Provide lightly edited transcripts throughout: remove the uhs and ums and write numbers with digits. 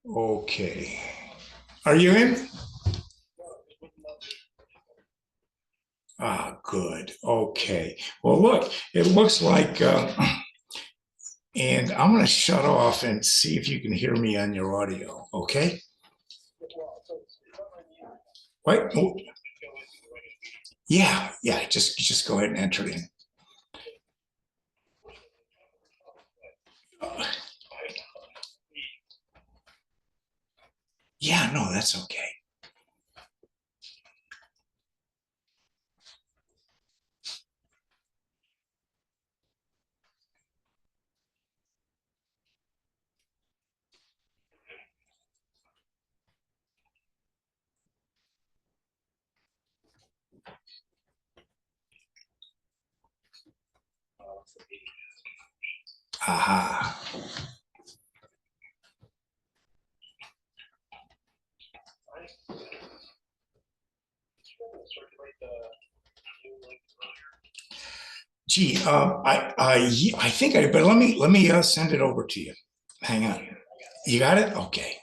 Okay. Are you in? Ah, good. Okay. Well, look, it looks like, and I'm going to shut off and see if you can hear me on your audio. Okay. Wait. Oh, yeah. Yeah. Just go ahead and enter it in. Uh, yeah. No, that's okay. Aha. Gee, I think but let me send it over to you. Hang on. You got it? Okay.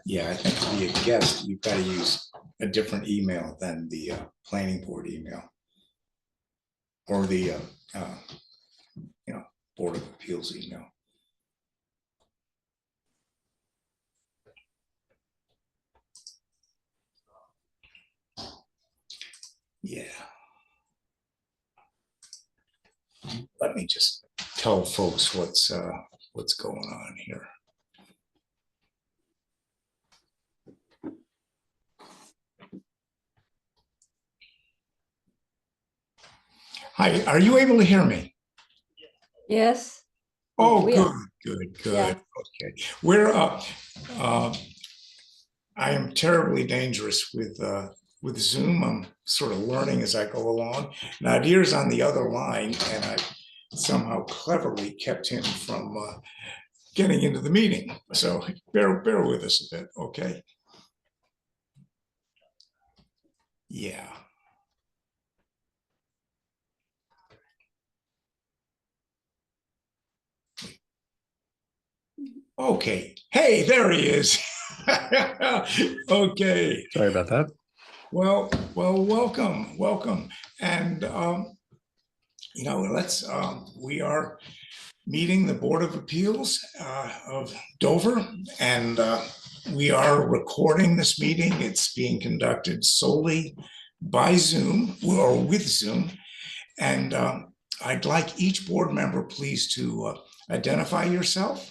Yeah, I think to be a guest, you've got to use a different email than the planning board email or the uh, you know Board of Appeals email. Yeah. Let me just tell folks what's going on here. Hi, are you able to hear me? Yes. Oh, We good, are. good. Yeah. Okay. We're I am terribly dangerous with Zoom. I'm sort of learning as I go along. Nadir's on the other line, and I somehow cleverly kept him from getting into the meeting. So bear with us a bit, okay? Yeah. Okay. Hey, there he is. Okay. Sorry about that. Well, welcome. And let's we are meeting the Board of Appeals of Dover, and we are recording this meeting. It's being conducted solely by Zoom or with Zoom, and I'd like each board member, please, to identify yourself.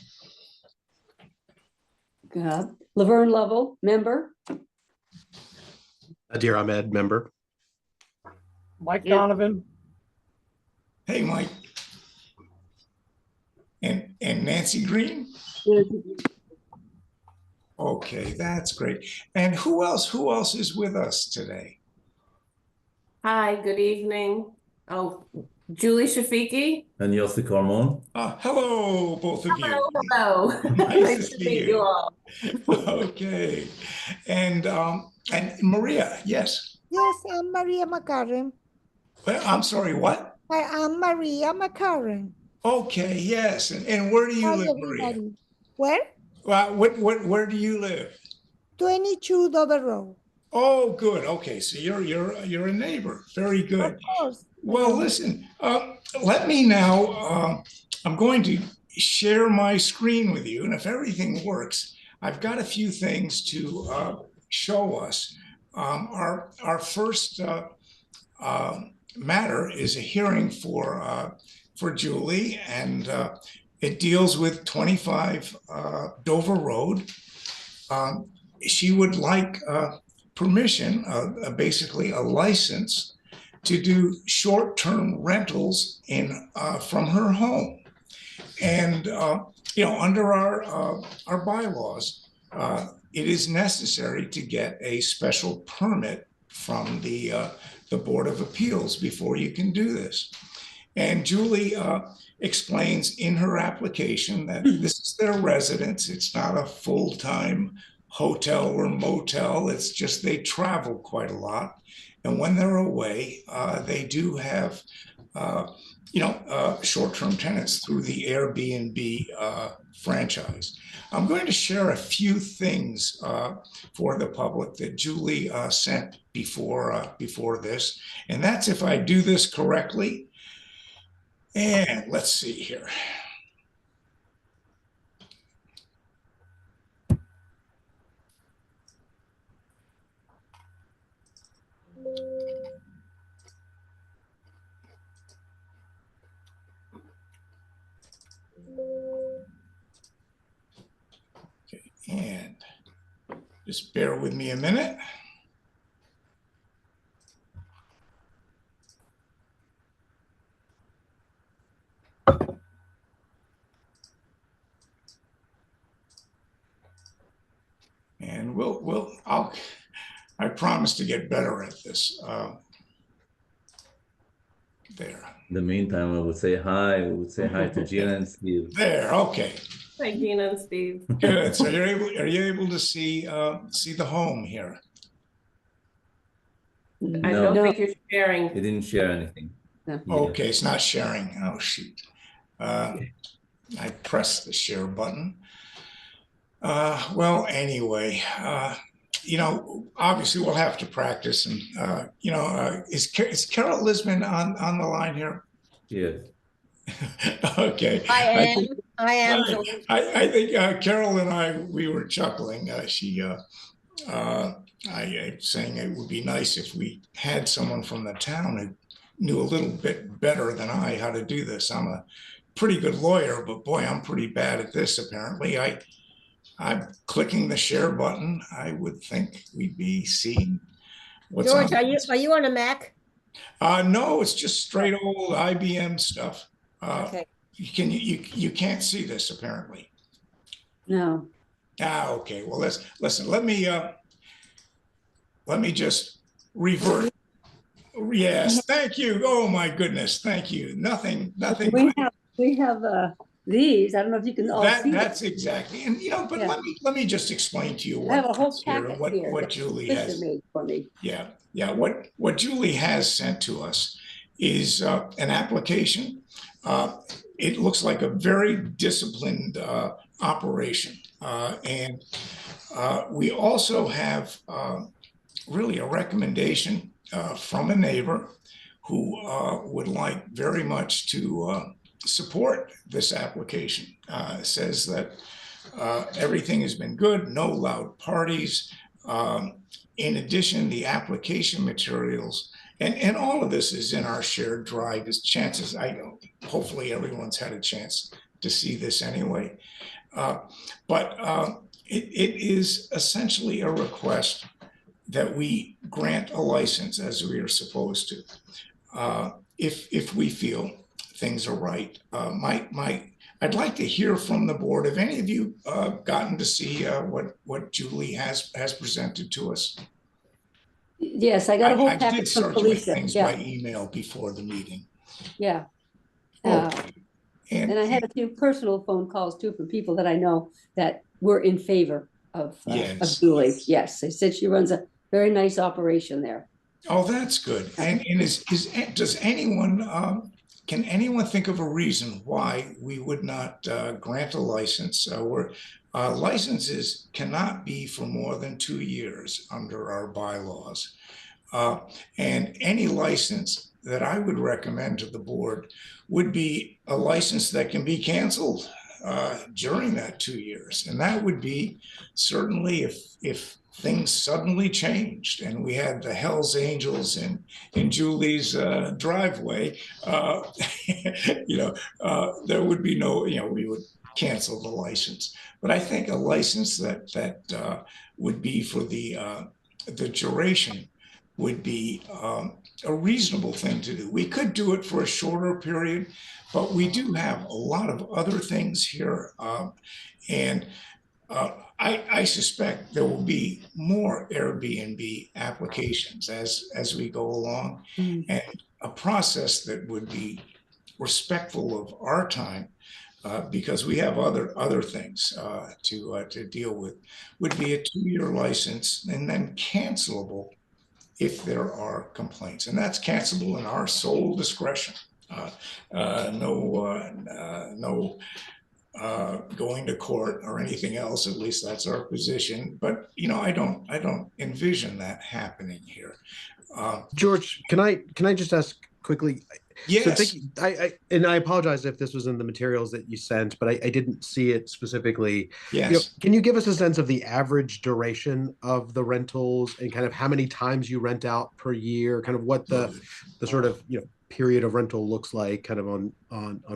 Laverne Lovell, member. Nadir Ahmed, member. Mike Donovan. Hey, Mike. And Nancy Green. Okay, that's great. And who else is with us today? Hi, good evening. Oh, Julie Shafiki. And Yossi Cormon. Hello, both of you. Hello. Nice to meet see you you. all. Okay. And Maria, yes. Yes, I'm Maria McCarran. Well, I'm sorry, what? I am Maria McCarran. Okay, yes. And where do you Hi, live, Maria? everybody. Where? Well, where do you live? 22 Dover Road. Oh, good. Okay, so you're a neighbor. Very good. Of course. Well, listen, let me now, I'm going to share my screen with you, and if everything works, I've got a few things to show us. Our first matter is a hearing for Julie, and it deals with 25 Dover Road. She would like permission, basically a license, to do short-term rentals in from her home. And under our bylaws, it is necessary to get a special permit from the Board of Appeals before you can do this. And Julie explains in her application that this is their residence. It's not a full-time hotel or motel. It's just they travel quite a lot. And when they're away, they do have, short-term tenants through the Airbnb franchise. I'm going to share a few things for the public that Julie sent before this. And that's if I do this correctly. And let's see here. Okay, and just bear with me a minute. And I promise to get better at this. There. In the meantime, I would say hi. We would say hi to Gina and Steve. There, okay. Hi, Gina and Steve. Good. So are you able to see the home here? I No. don't No. think you're sharing. He didn't share anything. No. Yeah. Okay, it's not sharing. Oh, shoot. I pressed the share button. Well, anyway, obviously we'll have to practice. And, is Carol Lisman on the line here? Yes. Okay. I am. I Julie. I think Carol and we were chuckling. I saying it would be nice if we had someone from the town who knew a little bit better than I how to do this. I'm a pretty good lawyer, but boy, I'm pretty bad at this. Apparently, I'm clicking the share button. I would think we'd be seeing what's George, on. are you on a Mac? No, it's just straight old IBM stuff. Okay. You can't see this apparently. No. Okay. Well, listen. Let me just revert. Yes, thank you. Oh my goodness, thank you. Nothing. We have these. I don't know if you can all see them. That's exactly. And but Yeah. let me just explain to you I have a whole what's here, packet here. what that Julie Tricia has. made for me. Yeah. What Julie has sent to us is an application. It looks like a very disciplined operation, and we also have really a recommendation from a neighbor who would like very much to support this application. Says that everything has been good, no loud parties. In addition, the application materials, and all of this is in our shared drive, as chances, hopefully everyone's had a chance to see this anyway. But it is essentially a request that we grant a license as we are supposed to, if we feel things are right. I'd like to hear from the board. Have any of you gotten to see what Julie has presented to us? Yes, I got a whole I packet did from circulate Felicia. things Yeah, by email before the meeting. yeah. Okay. And I had a few personal phone calls too from people that I know that were in favor of Yes. Julie. Yes, they said she runs a very nice operation there. Oh, that's good. And does anyone can anyone think of a reason why we would not grant a license? Where licenses cannot be for more than 2 years under our bylaws, and any license that I would recommend to the board would be a license that can be canceled during that 2 years, and that would be certainly if things suddenly changed and we had the Hells Angels in Julie's driveway, there would be no, we would cancel the license. But I think a license that would be for the duration would be a reasonable thing to do. We could do it for a shorter period, but we do have a lot of other things here, and I suspect there will be more Airbnb applications as we go along, Mm. and a process that would be respectful of our time, because we have other things to deal with, would be a 2-year license and then cancelable if there are complaints, and that's cancelable in our sole discretion. No going to court or anything else. At least that's our position. But I don't envision that happening here. George, can I just ask quickly? Yes. And I apologize if this was in the materials that you sent, but I didn't see it specifically. Yes. Can you give us a sense of the average duration of the rentals and kind of how many times you rent out per year, kind of what the sort of period of rental looks like, kind of on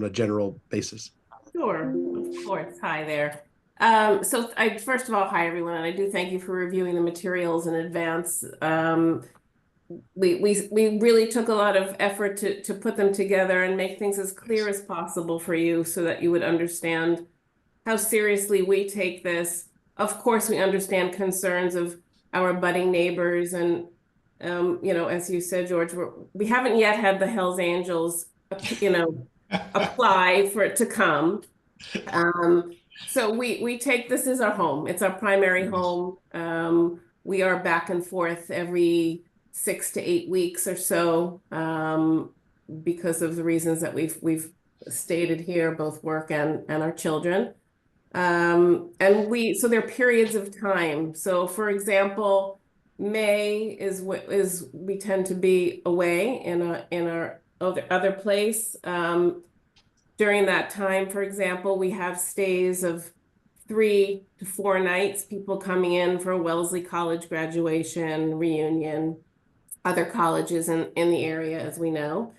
a general basis? Sure, of course. Hi there. So first of all, hi everyone, and I do thank you for reviewing the materials in advance. We really took a lot of effort to put them together and make things as clear as possible for you so that you would understand how seriously we take this. Of course, we understand concerns of our budding neighbors, and as you said, George, we haven't yet had the Hells Angels, apply for it to come. So we take this as our home. It's our primary home. We are back and forth every 6 to 8 weeks or so, because of the reasons that we've stated here, both work and our children. So there are periods of time. So for example, May is we tend to be away in our other place. During that time, for example, we have stays of 3 to 4 nights, people coming in for a Wellesley College graduation, reunion, other colleges in the area, as we know.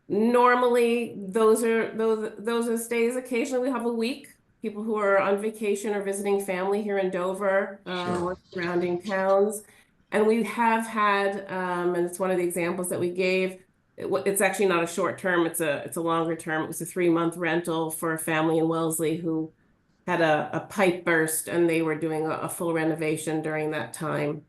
Normally, those are stays. Occasionally, we have a week. People who are on vacation or visiting family here in Dover, or surrounding towns. And we have had, and it's one of the examples that we gave, it's actually not a short term, it's a longer term. It was a 3-month rental for a family in Wellesley who had a pipe burst, and they were doing a full renovation during that time.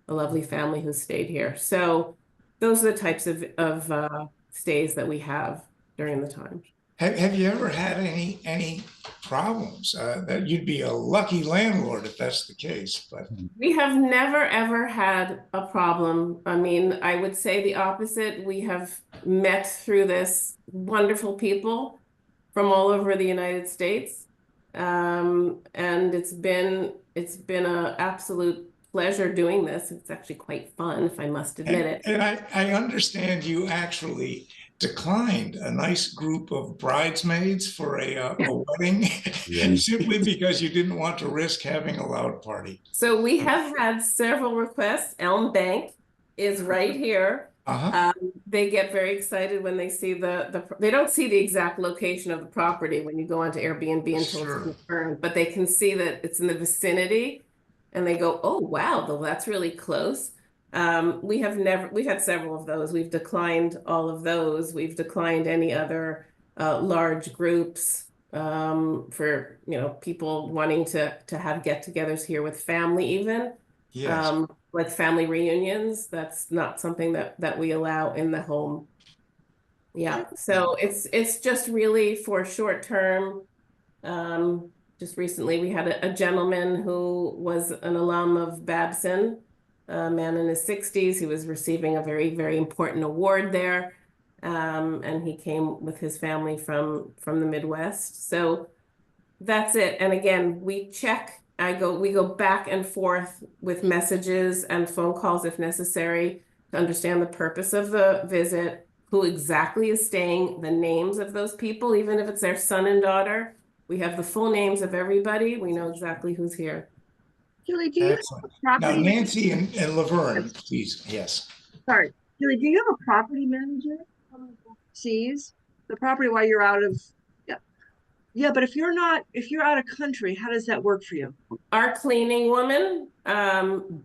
A lovely family who stayed here. So those are the types of stays that we have during the time. Have you ever had any problems? That you'd be a lucky landlord if that's the case. But we have never ever had a problem. I mean, I would say the opposite. We have met through this wonderful people from all over the United States, and it's been an absolute pleasure doing this. It's actually quite fun, if I must admit it. And I understand you actually declined a nice group of bridesmaids for a wedding simply because you didn't want to risk having a loud party. So we have had several requests. Elm Bank is right here. They get very excited when they see they don't see the exact location of the property when you go onto Airbnb until it's confirmed, but they can see that it's in the vicinity, and they go, oh wow, that's really close. We've had several of those. We've declined all of those. We've declined any other large groups for people wanting to have get-togethers here with family, even. Yes. Like family reunions. That's not something that we allow in the home. Yeah. So it's just really for short term. Just recently, we had a gentleman who was an alum of Babson. A man in his 60s. He was receiving a very, very important award there. And he came with his family from the Midwest. So that's it. And again, we go back and forth with messages and phone calls if necessary to understand the purpose of the visit, who exactly is staying, the names of those people, even if it's their son and daughter. We have the full names of everybody. We know exactly who's here. Julie, do you have a property? Now, Nancy and Laverne, please. Yes. Sorry, Julie, do you have a property manager sees the property while you're out of? Yeah, but if you're out of country, how does that work for you? Our cleaning woman,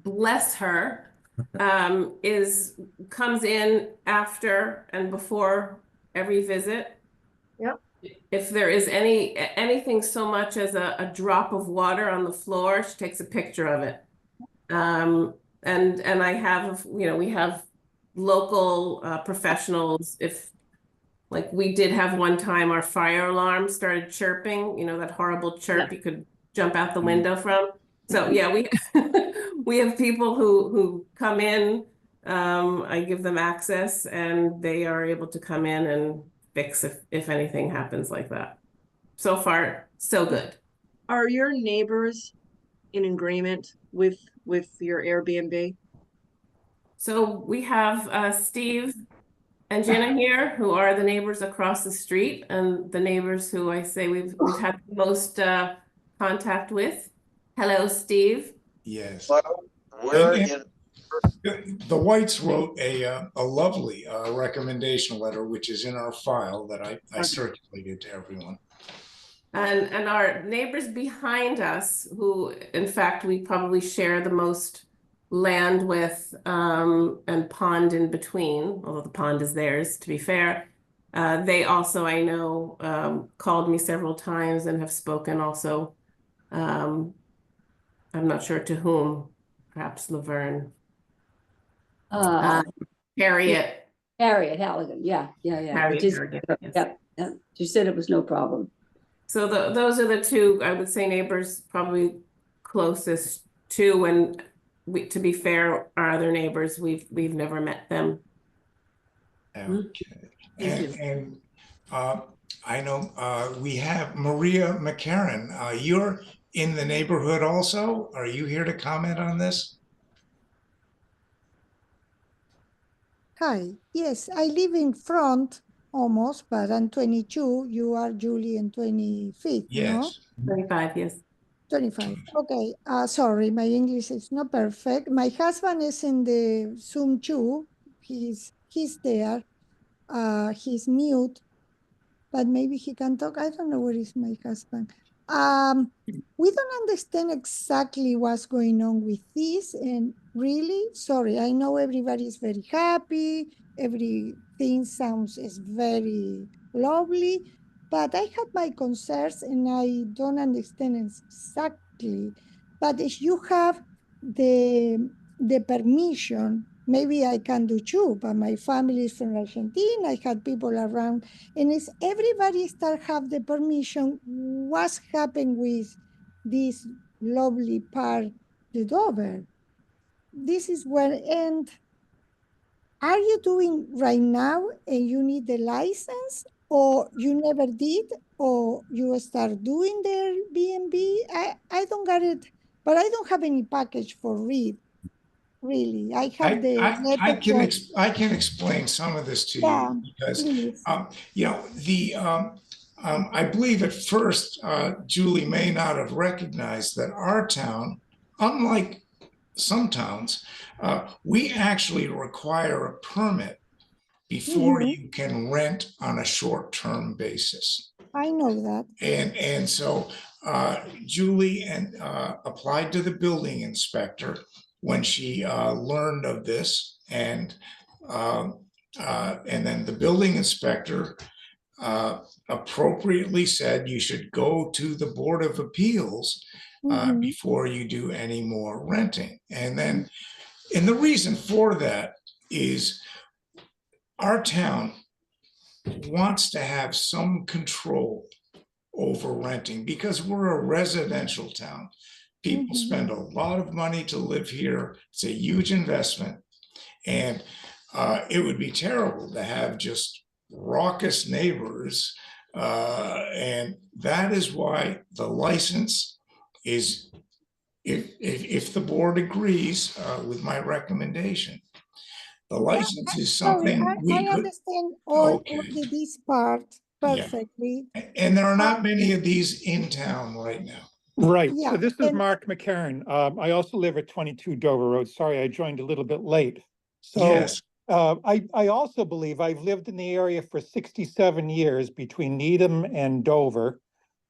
bless her, comes in after and before every visit. Yep. If there is anything so much as a drop of water on the floor, she takes a picture of it. And I have, we have local professionals, if like we did have one time our fire alarm started chirping, you know, that horrible chirp you could jump out the window from. So yeah, we we have people who come in. I give them access and they are able to come in and fix if anything happens like that. So far, so good. Are your neighbors in agreement with your Airbnb? So we have Steve and Jenna here, who are the neighbors across the street, and the neighbors who I say we've had the most contact with. Hello, Steve. Yes. We're And- in, The Whites wrote a lovely recommendation letter, which is in our file that I circulated to everyone. And our neighbors behind us, who in fact we probably share the most land with, and pond in between, although the pond is theirs, to be fair. They also, I know, called me several times and have spoken also. I'm not sure to whom, perhaps Laverne, Harriet. Harriet Halligan, yeah. Harriet Which is- Harrigan, yes. yeah. She said it was no problem. So those are the two, I would say, neighbors probably closest to, and to be fair, our other neighbors, we've never met them. Okay. Thank And I know we have Maria McCarran. You're in the neighborhood also. Are you here to comment on this? Hi. Yes, I live in front almost, but I'm 22. You are Julie and 25th, no? Yes. 25, yes. 25. Okay. Sorry, my English is not perfect. My husband is in the Zoom too. He's there. He's mute, but maybe he can talk. I don't know where is my husband. We don't understand exactly what's going on with this, and really sorry. I know everybody is very happy. Everything is very lovely, but I have my concerns and I don't understand exactly. But if you have the permission, maybe I can do too. But my family is from Argentina. I had people around, and it's everybody start have the permission. What's happened with this lovely part, the Dover? This is where, and are you doing right now and you need the license, or you never did, or you start doing the Airbnb? I don't get it, but I don't have any package for read. Really, I have the I can explain some of this to you because please. you know I believe at first Julie may not have recognized that our town, unlike some towns, we actually require a permit before you can rent on a short-term basis. I know that. And so Julie applied to the building inspector when she learned of this, and then the building inspector appropriately said you should go to the Board of Appeals before you do any more renting. And the reason for that is our town wants to have some control over renting because we're a residential town. People spend a lot of money to live here. It's a huge investment. And it would be terrible to have just raucous neighbors. And that is why the license is, if the board agrees with my recommendation, the license is something I understand all this part perfectly. And there are not many of these in town right now. Right. Yeah, So this is and- Mark McCarran. I also live at 22 Dover Road. Sorry, I joined a little bit late. So Yes. I also believe I've lived in the area for 67 years between Needham and Dover.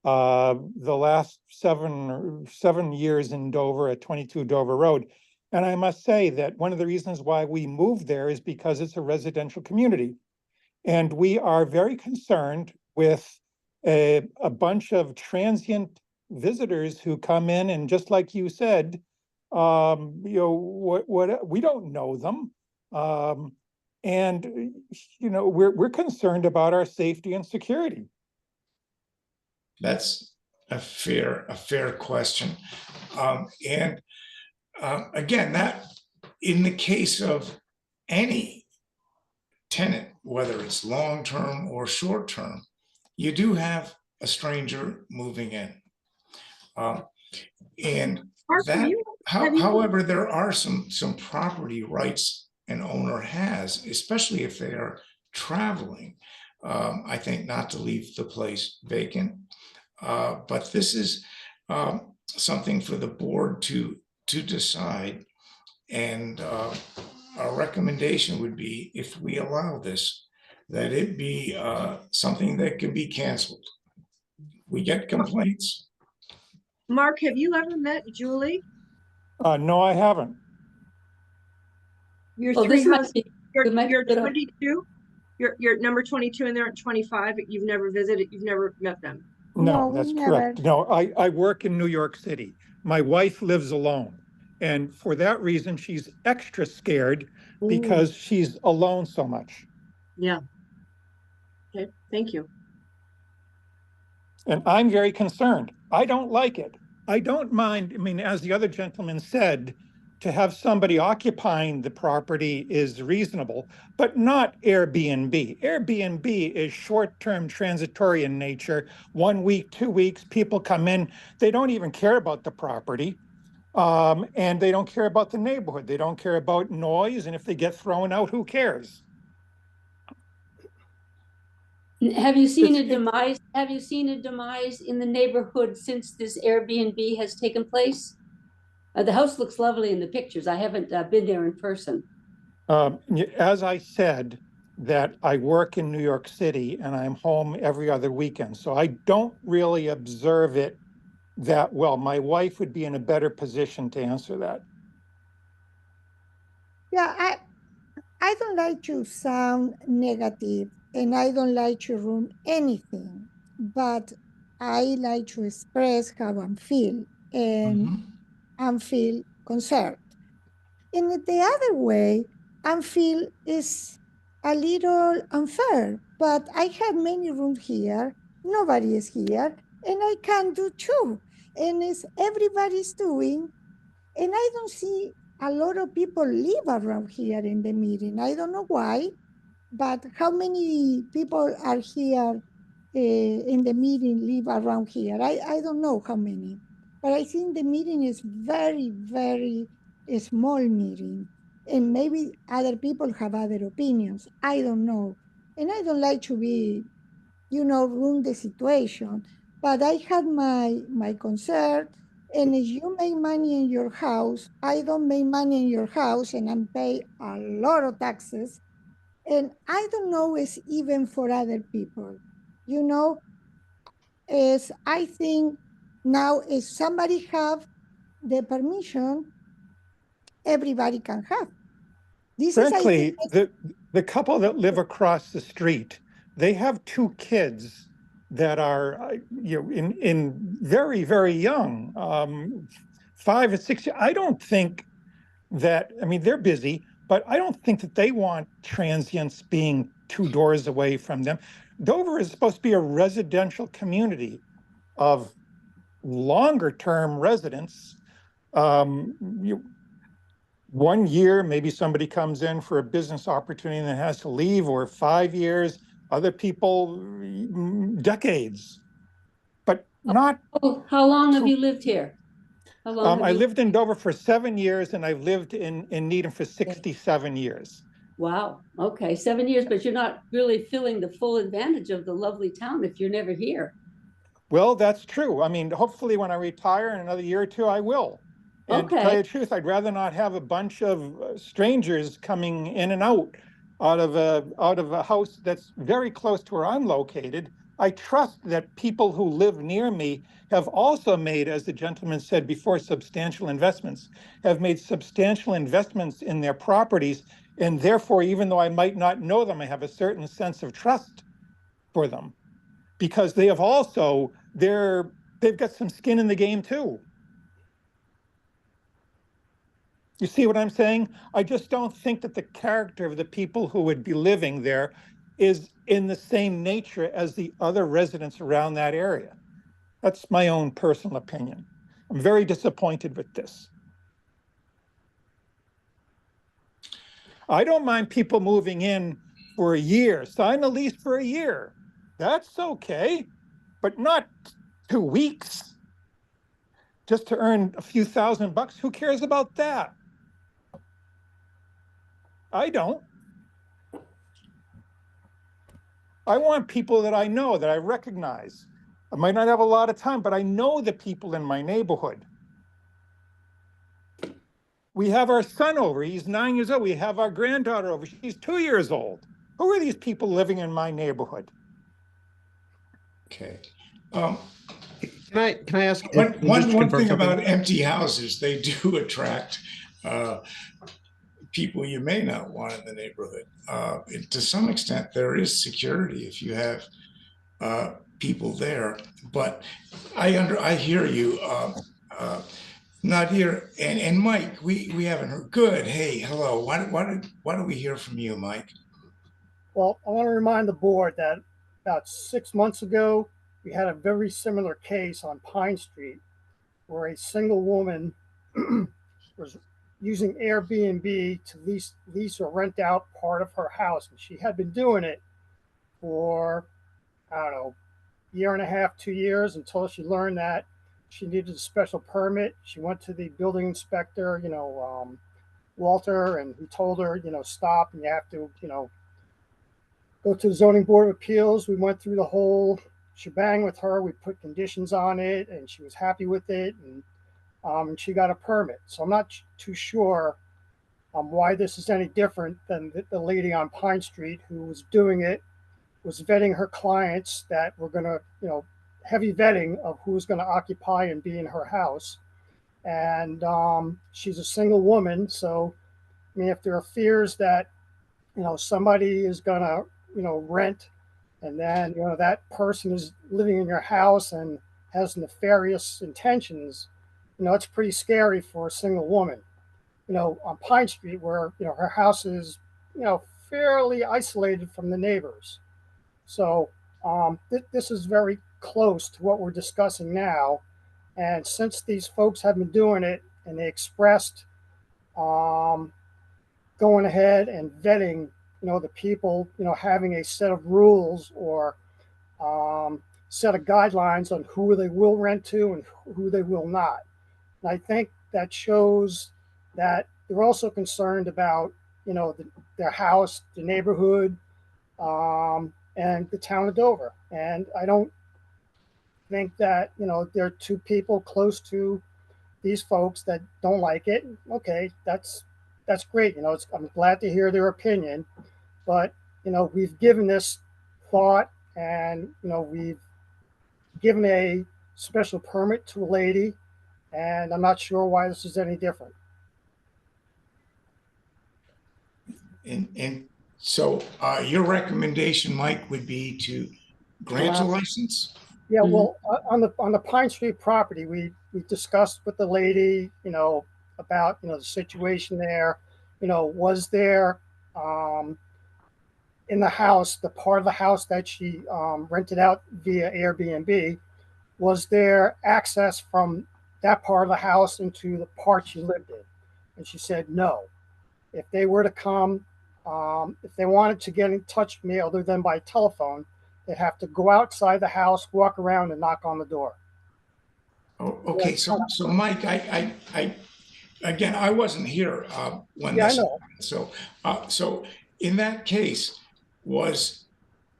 The last seven years in Dover at 22 Dover Road. And I must say that one of the reasons why we moved there is because it's a residential community. And we are very concerned with a bunch of transient visitors who come in, and just like you said, you know, what we don't know them. And, we're concerned about our safety and security. That's a fair question. And again, that in the case of any tenant, whether it's long-term or short-term, you do have a stranger moving in. And Mark, that, have you- however, there are some property rights an owner has, especially if they are traveling. I think not to leave the place vacant. But this is something for the board to decide. And our recommendation would be, if we allow this, that it be something that can be canceled. We get complaints. Mark, have you ever met Julie? No, I haven't. Your Well, three this might husbands, be, it might be you're a little- 22, you're number 22 and they're at 25. You've never visited, you've never met them. No, No, we that's never. correct. No, I work in New York City. My wife lives alone. And for that reason, she's extra scared because she's alone so much. Yeah. Okay, thank you. And I'm very concerned. I don't like it. I don't mind, as the other gentleman said, to have somebody occupying the property is reasonable, but not Airbnb. Airbnb is short-term transitory in nature. 1 week, 2 weeks, people come in, they don't even care about the property. And they don't care about the neighborhood. They don't care about noise. And if they get thrown out, who cares? Have you seen a It's- demise? Have you seen a demise in the neighborhood since this Airbnb has taken place? The house looks lovely in the pictures. I haven't been there in person. As I said, that I work in New York City and I'm home every other weekend. So I don't really observe it that well. My wife would be in a better position to answer that. Yeah, I don't like to sound negative and I don't like to ruin anything, but I like to express how I feel and Mhm. I feel concerned. In the other way, I feel is a little unfair, but I have many rooms here, nobody is here, and I can do too. And it's everybody's doing, and I don't see a lot of people live around here in the meeting. I don't know why, but how many people are here in the meeting live around here? I don't know how many, but I think the meeting is very, very a small meeting. And maybe other people have other opinions. I don't know. And I don't like to be, ruin the situation. But I had my concern. And if you make money in your house, I don't make money in your house and I pay a lot of taxes. And I don't know it's even for other people. Is I think now if somebody have the permission, everybody can have. This is, I Frankly, think, the couple that live across the street, they have 2 kids that are, in very, very young, 5 or 6. I don't think that, they're busy, but I don't think that they want transients being 2 doors away from them. Dover is supposed to be a residential community of longer term residents. 1 year, maybe somebody comes in for a business opportunity and has to leave, or 5 years, other people, decades, but not. Oh, how long have you lived here? How long have I you? lived in Dover for 7 years and I've lived in Needham for 67 years. Wow, okay, 7 years, but you're not really feeling the full advantage of the lovely town if you're never here. Well, that's true. Hopefully when I retire in another year or 2, I will. And to tell Okay. you the truth, I'd rather not have a bunch of strangers coming in and out of a house that's very close to where I'm located. I trust that people who live near me have also made, as the gentleman said before, substantial investments, have made substantial investments in their properties. And therefore, even though I might not know them, I have a certain sense of trust for them because they have also, they've got some skin in the game too. You see what I'm saying? I just don't think that the character of the people who would be living there is in the same nature as the other residents around that area. That's my own personal opinion. I'm very disappointed with this. I don't mind people moving in for a year, sign a lease for a year. That's okay, but not 2 weeks just to earn a few $1,000. Who cares about that? I don't. I want people that I know, that I recognize. I might not have a lot of time, but I know the people in my neighborhood. We have our son over, he's 9 years old. We have our granddaughter over, she's 2 years old. Who are these people living in my neighborhood? Okay. Can I ask? One just to one confirm thing something? about empty houses, they do attract people you may not want in the neighborhood. To some extent, there is security if you have people there. But I hear you, Nadir and Mike. We haven't heard. Good. Hey, hello. Why do we hear from you, Mike? Well, I want to remind the board that about 6 months ago, we had a very similar case on Pine Street where a single woman was using Airbnb to lease or rent out part of her house. And she had been doing it for, I don't know, year and a half, 2 years, until she learned that she needed a special permit. She went to the building inspector, Walter, and he told her, stop, and you have to, go to the zoning board of appeals. We went through the whole shebang with her. We put conditions on it, and she was happy with it, and she got a permit. So I'm not too sure why this is any different than the lady on Pine Street who was doing it, was vetting her clients that were going to, heavy vetting of who's going to occupy and be in her house. And she's a single woman. So, I mean, if there are fears that, somebody is going to, rent, and then, that person is living in your house and has nefarious intentions, it's pretty scary for a single woman. On Pine Street, where, her house is, fairly isolated from the neighbors. So this is very close to what we're discussing now. And since these folks have been doing it and they expressed going ahead and vetting, the people, having a set of rules or set of guidelines on who they will rent to and who they will not. And I think that shows that they're also concerned about, their house, the neighborhood, and the town of Dover. And I don't think that, there are two people close to these folks that don't like it. Okay, that's great. I'm glad to hear their opinion, but, we've given this thought, and, we've given a special permit to a lady, and I'm not sure why this is any different. And so your recommendation, Mike, would be to grant a license? Yeah, well, on the Pine Street property, we discussed with the lady, about, the situation there. Was there in the house, the part of the house that she rented out via Airbnb, was there access from that part of the house into the part she lived in? And she said no. If they were to come, if they wanted to get in touch with me other than by telephone, they'd have to go outside the house, walk around, and knock on the door. Oh, okay. So Mike, I again, I wasn't here when Yeah, this I know. happened. So in that case, was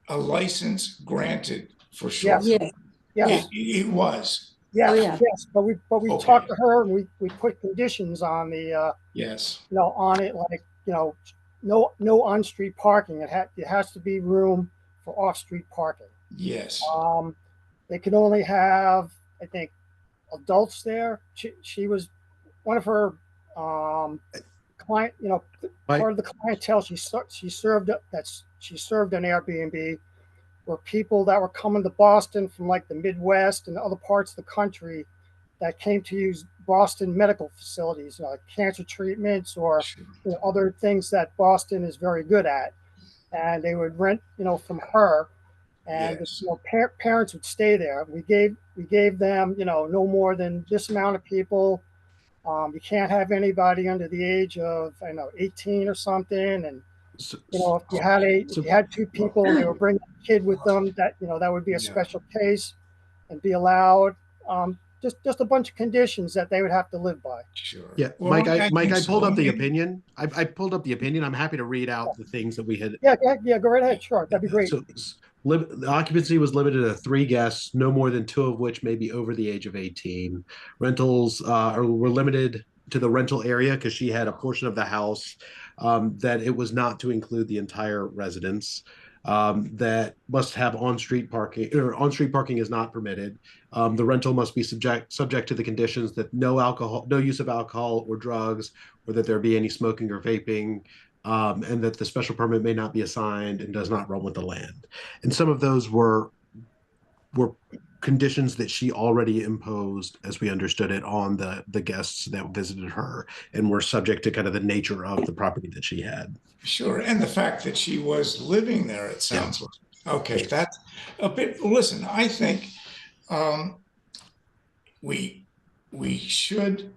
a license granted for sure? Yes. Yes. Yes. It was. Yes. Oh, yeah. Yes. But we Okay. talked to her, and we put conditions on the Yes. on it, like, no on-street parking. It has to be room for off-street parking. Yes. They could only have, I think, adults there. She was one of her client, part of the clientele she served an Airbnb were people that were coming to Boston from like the Midwest and other parts of the country that came to use Boston medical facilities, cancer treatments or Sure. other things that Boston is very good at. And they would rent, from her, and Yes. parents would stay there. We gave them, no more than this amount of people. You can't have anybody under the age of, 18 or something. And So, if you had two people and they were bringing a kid with them, that would be a Yeah. special case and be allowed. Just a bunch of conditions that they would have to live by. Sure. yeah, Well, Mike, I think pulled so. up the opinion. I pulled up the opinion. I'm happy to read out the things that we had. Yeah, go right ahead. Sure, that'd be great. So the occupancy was limited to 3 guests, no more than 2 of which may be over the age of 18. Rentals were limited to the rental area because she had a portion of the house that it was not to include the entire residence. That must have on-street parking, or on-street parking is not permitted. The rental must be subject to the conditions that no use of alcohol or drugs, or that there be any smoking or vaping, and that the special permit may not be assigned and does not run with the land. And some of those were conditions that she already imposed, as we understood it, on the guests that visited her and were subject to kind of the nature of the property that she had. Sure, and the fact that she was living there, it sounds like. Okay, that's a bit, listen, I think we should,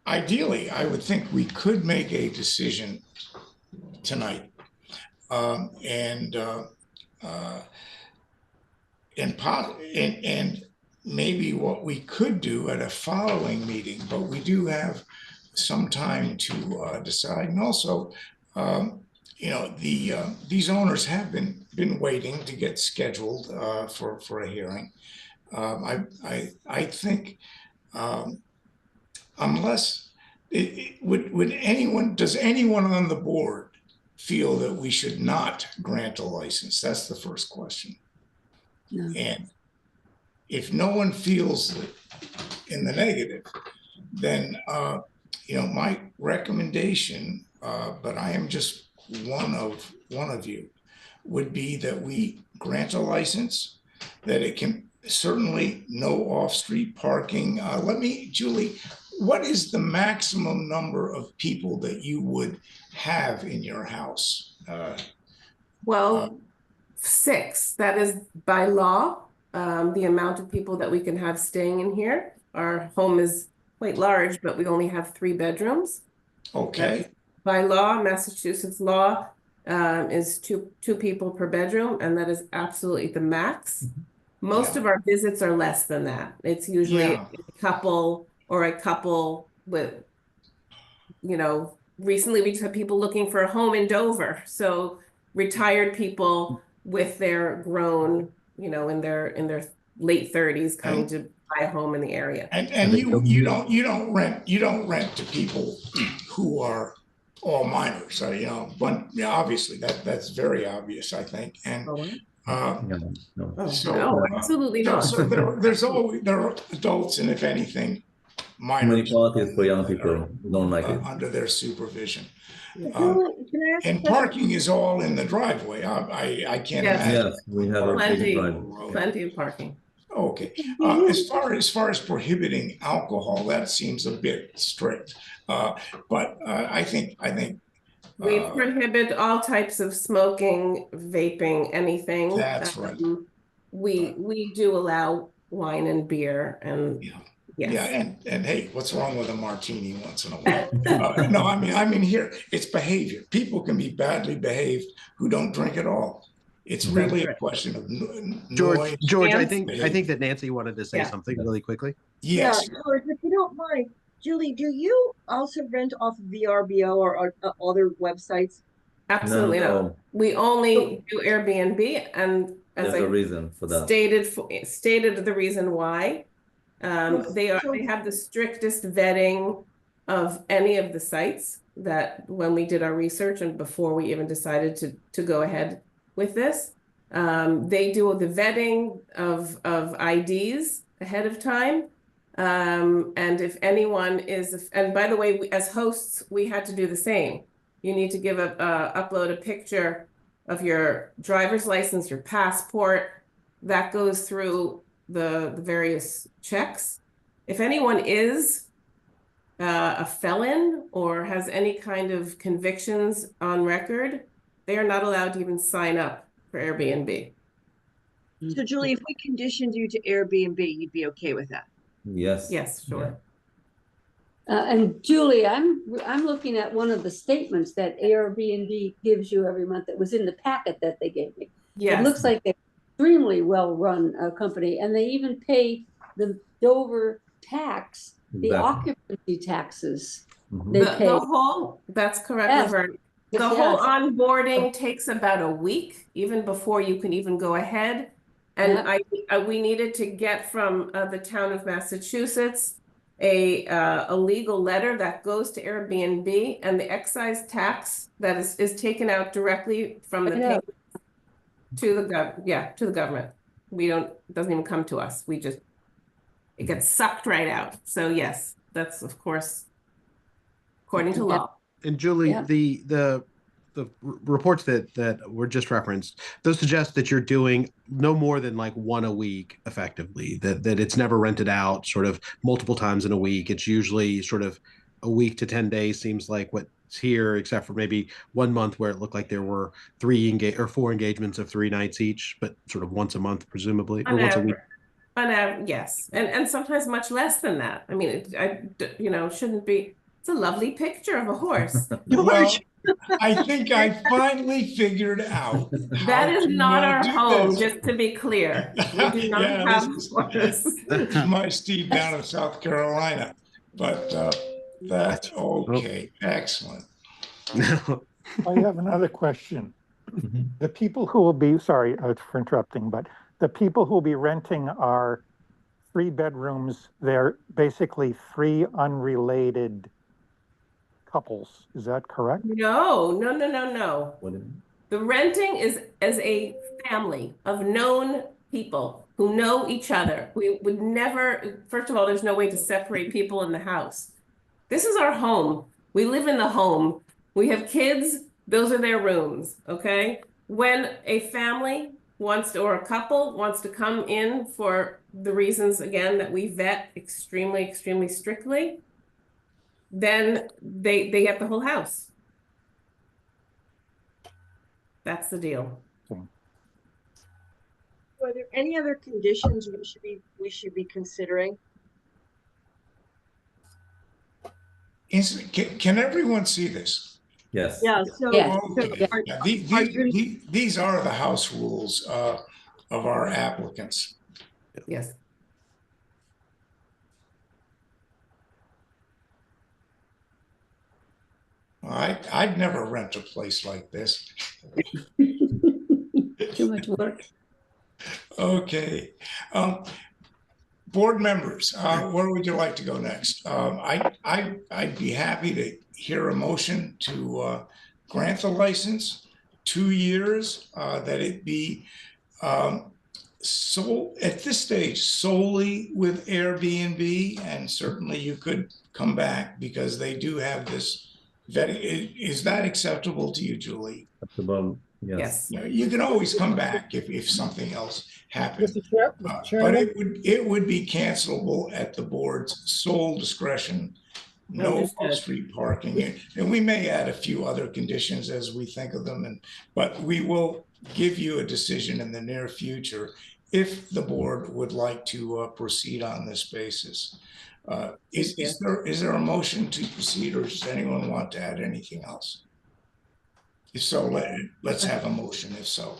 ideally, I would think we could make a decision tonight. And maybe what we could do at a following meeting, but we do have some time to decide. And also, these owners have been waiting to get scheduled for a hearing. I think unless does anyone on the board feel that we should not grant a license? That's the first question. No. And if no one feels in the negative, then my recommendation, but I am just one of you, would be that we grant a license, that it can certainly no off-street parking. Julie, what is the maximum number of people that you would have in your house? Well, 6, that is by law, the amount of people that we can have staying in here. Our home is quite large, but we only have 3 bedrooms. Okay. By law, Massachusetts law, is two people per bedroom, and that is absolutely the max. Most of our visits are less than that. It's usually a couple or a couple with, recently we just had people looking for a home in Dover. So retired people with their grown, in their late 30s coming to buy a home in the area. And you don't rent to people who are all minors. So but obviously that's very obvious, I think. And No, absolutely not. So there are adults, and if anything, minors Inequalities for young people don't like it. under their supervision. Can I ask And parking is all in the driveway. I can't imagine. Yes, we have a big drive. Plenty of parking. Okay. As far as prohibiting alcohol, that seems a bit strict. But I think We prohibit all types of smoking, vaping, anything. That's right. We do allow wine and beer, and yes. Yeah, and hey, what's wrong with a martini once in a while? No, I mean here, it's behavior. People can be badly behaved who don't drink at all. It's really a question of noise. George, I and think that Nancy wanted to say Yeah. something really quickly. Yes. Yeah, George, if you don't mind, Julie, do you also rent off VRBO or other websites? Absolutely No. not. We only do Airbnb, and as There's a I reason for that. stated the reason why. They have the strictest vetting of any of the sites that when we did our research and before we even decided to go ahead with this. They do the vetting of IDs ahead of time. And if anyone is, and by the way, as hosts, we had to do the same. You need to upload a picture of your driver's license, your passport. That goes through the various checks. if anyone is a felon or has any kind of convictions on record, they are not allowed to even sign up for Airbnb. So Julie, if we conditioned you to Airbnb, you'd be okay with that? Yes. Yes, sure. And Julie, I'm looking at one of the statements that Airbnb gives you every month that was in the packet that they gave me. It Yes. looks like an extremely well-run company, and they even pay the Dover tax, the Exactly. occupancy taxes. Mhm. They pay. The whole, that's correct, Yes. Laverne. The Yes, whole yes. onboarding takes about a week, even before you can even go ahead. And we needed to get from the town of Massachusetts a legal letter that goes to Airbnb, and the excise tax that is taken out directly from the I know. payment to the government. It doesn't even come to us. It gets sucked right out. So yes, that's of course according to law. And Julie, Yeah. the reports that were just referenced, those suggest that you're doing no more than like one a week effectively, that it's never rented out sort of multiple times in a week. It's usually sort of a week to 10 days seems like what's here, except for maybe 1 month where it looked like there were 4 engagements of 3 nights each, but sort of once a month, presumably, or once a week. Yes, and sometimes much less than that. I mean, shouldn't be. It's a lovely picture of a horse. Well, I think I finally figured out. That how is to, not our do home, this. just to be clear. We do not Yeah, have this horses. is my Steve down in South Carolina, but that's okay. Excellent. I have another question. Mhm. The people who will be, sorry for interrupting, but the people who will be renting are 3 bedrooms. They're basically 3 unrelated couples. Is that correct? No. What is- The renting is as a family of known people who know each other. We would never, first of all, there's no way to separate people in the house. This is our home. We live in the home. We have kids, those are their rooms, okay? When a family wants to, or a couple wants to come in for the reasons, again, that we vet extremely, extremely strictly, then they get the whole house. That's the deal. Are there any other conditions we should be considering? Can everyone see this? Yes. Yeah, so, Yeah. Okay. Yeah, these are the house rules of our applicants. Yes. I'd never rent a place like this. Too much work. Okay. Board members, where would you like to go next? I'd be happy to hear a motion to grant the license, 2 years, that it be so at this stage solely with Airbnb, and certainly you could come back because they do have this vetting. Is that acceptable to you, Julie? Acceptable. Yes. You know, you can always come back if something else happens. Mr. Chair, Mr. But Chairman, it would be cancelable at the board's sole discretion. No Understood. off-street parking, and we may add a few other conditions as we think of them, but we will give you a decision in the near future if the board would like to proceed on this basis. Is there a motion to proceed, or does anyone want to add anything else? If so, let's have a motion, if so.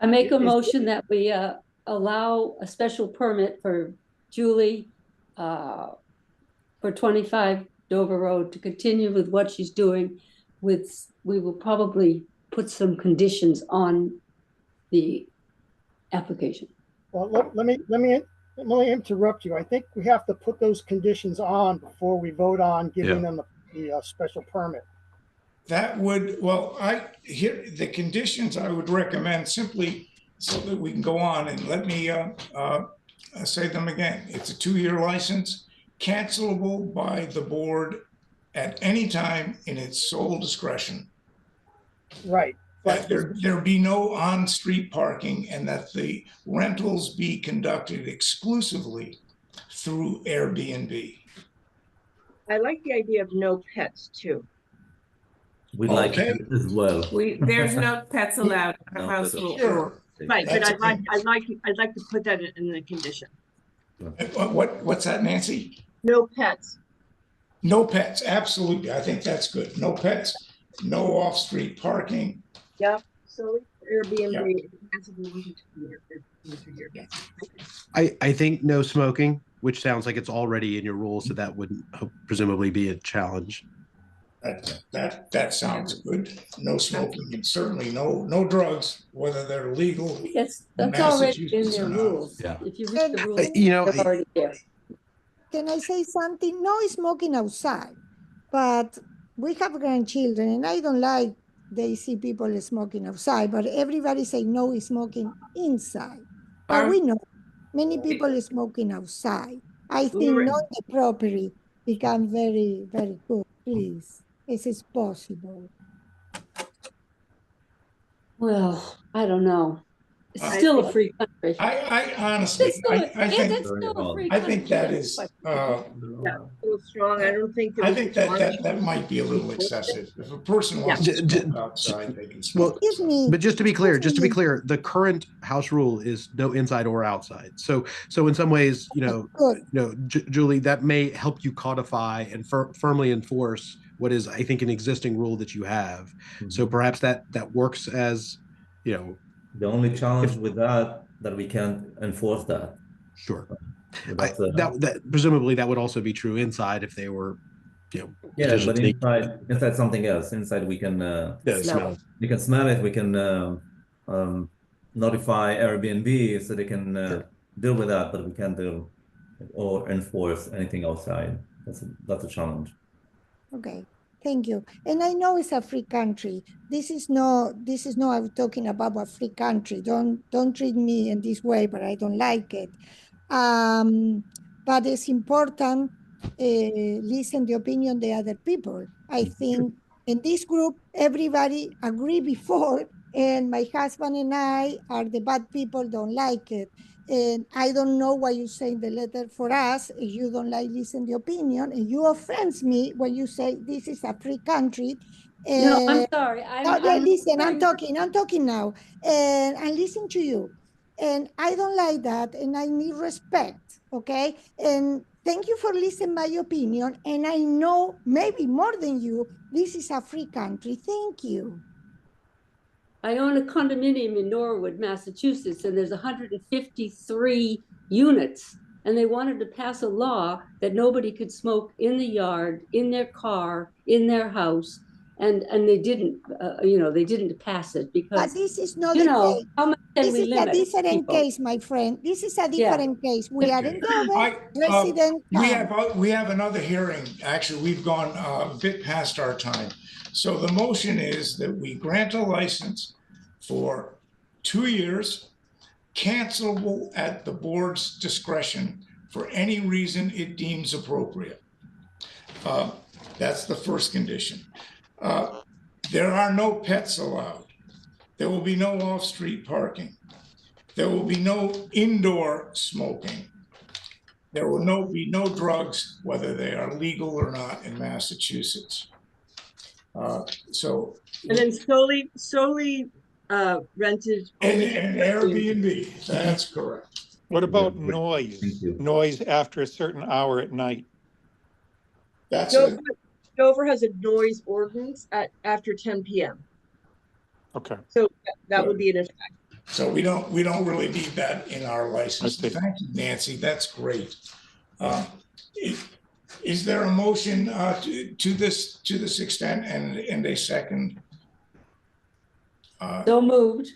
I make a motion that we allow a special permit for Julie for 25 Dover Road to continue with what she's doing. We will probably put some conditions on the application. well, let me interrupt you. I think we have to put those conditions on before we vote on giving them the special permit. That would, well, here, the conditions I would recommend simply so that we can go on, and let me say them again. It's a 2-year license, cancelable by the board at any time in its sole discretion. Right. That there be no on-street parking, and that the rentals be conducted exclusively through Airbnb. I like the idea of no pets too. We like Okay. it as well. There's no pets allowed. in our No house pets rule. Sure. Right, but That's I'd like to put that in the condition. What's that, Nancy? No pets. No pets, absolutely. I think that's good. No pets, no off-street parking. Yep. So Airbnb. I think no smoking, which sounds like it's already in your rules, so that wouldn't presumably be a challenge. That sounds good. No smoking and certainly no drugs, whether they're legal. Yes, that's already in Massachusetts their or not. rules. Yeah. If you read the rules, You know, they're already there. Can I say something? No smoking outside, but we have grandchildren, and I don't like they see people smoking outside, but everybody say no smoking inside. But we know many people is smoking outside. I think Right. not the property become very, very good, please. This is possible. Well, I don't know. It's I still a free country. I honestly, It's still, I think, it's still a free I country. think that That's is, what- Yeah, a little strong. I don't think. I think that might be a little excessive. If a person wants to smoke outside, they can smoke. Excuse me. But just to be clear, Excuse me. the current house rule is no inside or outside. So in some ways, Good. Julie, that may help you codify and firmly enforce what is, I think, an existing rule that you have. So perhaps that works as, The only challenge with that we can't enforce that. sure. But, That presumably that would also be true inside if they were, yeah, potentially but inside something else. Inside we can smell. we can smell it. We can notify Airbnb so they can deal with that, but we can't do or enforce anything outside. That's a challenge. Okay, thank you. And I know it's a free country. This is no, I'm talking about a free country. Don't treat me in this way, but I don't like it. But it's important, listen the opinion the other people. I think in this group, everybody agree before, and my husband and I are the bad people, don't like it. And I don't know why you say in the letter for us, if you don't like listen the opinion, and you offends me when you say this is a free country. No, I'm And sorry. listen, I'm talking now, and I listen to you. And I don't like that, and I need respect, okay? And thank you for listening my opinion, and I know maybe more than you, this is a free country. Thank you. I own a condominium in Norwood, Massachusetts, and there's 153 units. And they wanted to pass a law that nobody could smoke in the yard, in their car, in their house. And they didn't, they didn't pass it But because, this is not you the know, case. how much can This we is a limit different people? case, my friend. This is a different case. We are in Dover, resident. We have another hearing. Actually, we've gone a bit past our time. So the motion is that we grant a license for 2 years, cancelable at the board's discretion for any reason it deems appropriate. That's the first condition. There are no pets allowed. There will be no off-street parking. There will be no indoor smoking. There will be no drugs, whether they are legal or not in Massachusetts. And then solely rented. And Airbnb, that's correct. What about Yeah, noise? thank you. Noise after a certain hour at night? That's it. Dover has a noise ordinance after 10 p.m. Okay. So that would be an effect. So we don't really need that in our license. I see. Thank you, Nancy. That's great. Is there a motion to this extent and a second? So moved.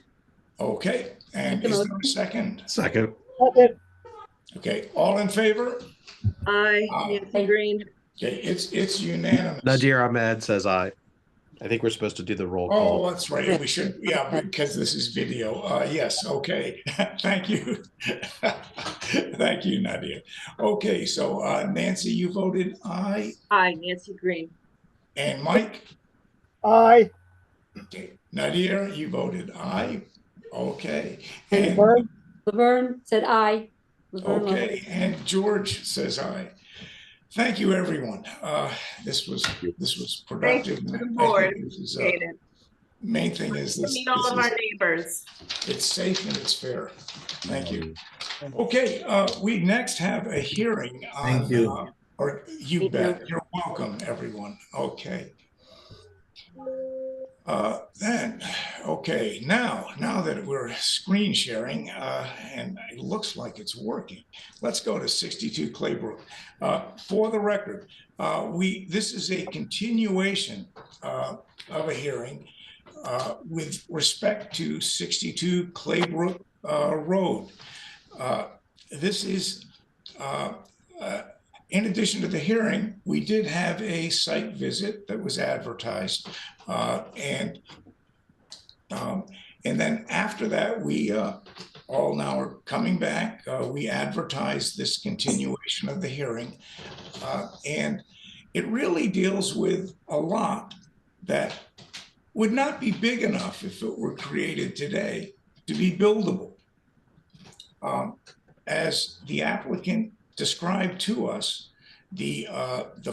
Okay, and is there a second? Second. Okay, all in favor? Nancy Green. Okay, it's unanimous. Nadir Ahmed says aye. I think we're supposed to do the roll Oh, call. that's right. We should, yeah, because this is video. Yes, okay. Thank you. Thank you, Nadia. Okay, so Nancy, you voted aye. Aye, Nancy Green. And Mike? Aye. Okay. Nadia, you voted aye. Okay. And And Vern? Laverne said aye. Laverne Love. Okay, and George says aye. Thank you, everyone. This was Thank productive. you to the and I board. think this is, Appreciate it. main thing is To this, meet all of our neighbors. it's safe and it's fair. Thank you. Okay, we next have a hearing on. Thank you. Or you Thank bet. you. You're welcome, everyone. Okay. Now that we're screen sharing, and it looks like it's working, let's go to 62 Claybrook. For the record, this is a continuation of a hearing with respect to 62 Claybrook Road. This is, in addition to the hearing, we did have a site visit that was advertised. And then after that, we all now are coming back. We advertised this continuation of the hearing. And it really deals with a lot that would not be big enough if it were created today to be buildable. As the applicant described to us, the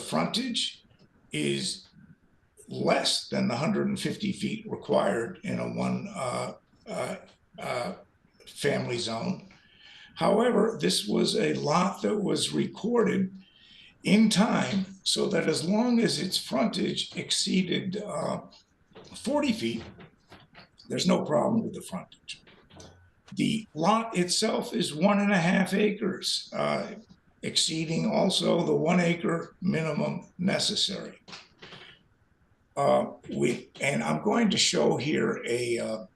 frontage is less than the 150 feet required in a one family zone. However, this was a lot that was recorded in time so that as long as its frontage exceeded 40 feet, there's no problem with the frontage. The lot itself is 1.5 acres, exceeding also the 1 acre minimum necessary. And I'm going to show here a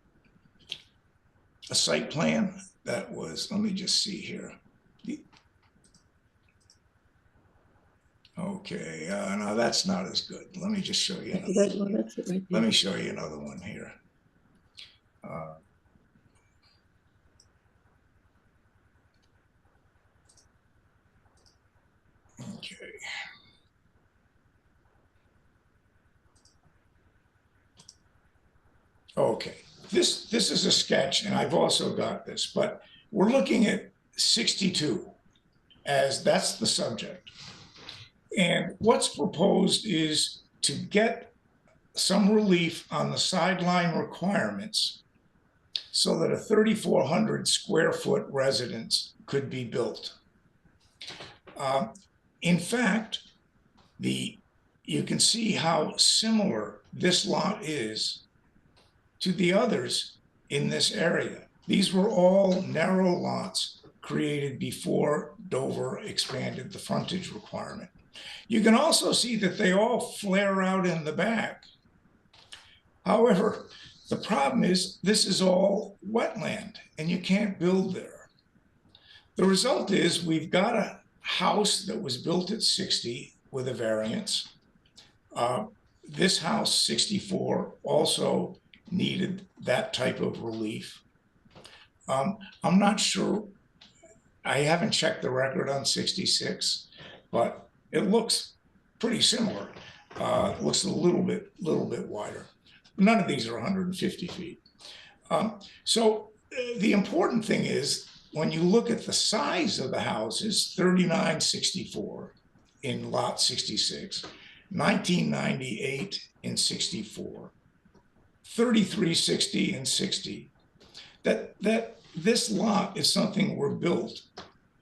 site plan that was, let me just see here. Okay, no, that's not as good. Let me just show you another one. That's it right Let there. me show you another one here. Okay. Okay, this is a sketch, and I've also got this, but we're looking at 62 as that's the subject. And what's proposed is to get some relief on the sideline requirements so that a 3,400 square foot residence could be built. In fact, you can see how similar this lot is to the others in this area. These were all narrow lots created before Dover expanded the frontage requirement. You can also see that they all flare out in the back. However, the problem is this is all wetland and you can't build there. The result is we've got a house that was built at 60 with a variance. This house, 64, also needed that type of relief. I'm not sure, I haven't checked the record on 66, but it looks pretty similar. It looks a little bit wider. None of these are 150 feet. So the important thing is when you look at the size of the houses, 3964 in lot 66, 1998 in 64, 3360 and 60, that this lot is something we're built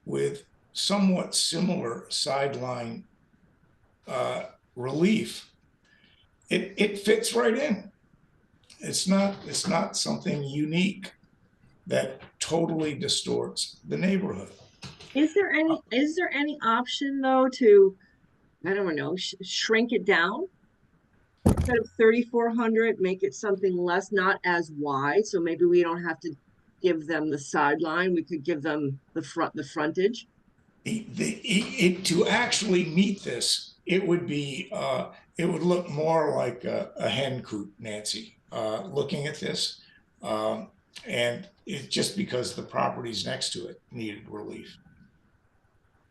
with somewhat similar sideline relief. It fits right in. It's not something unique that totally distorts the neighborhood. Is there any option though to, I don't know, shrink it down? Instead of 3,400, make it something less, not as wide. So maybe we don't have to give them the sideline. We could give them the frontage. To actually meet this, it would look more like a hen coop, Nancy, looking at this. And it's just because the properties next to it needed relief.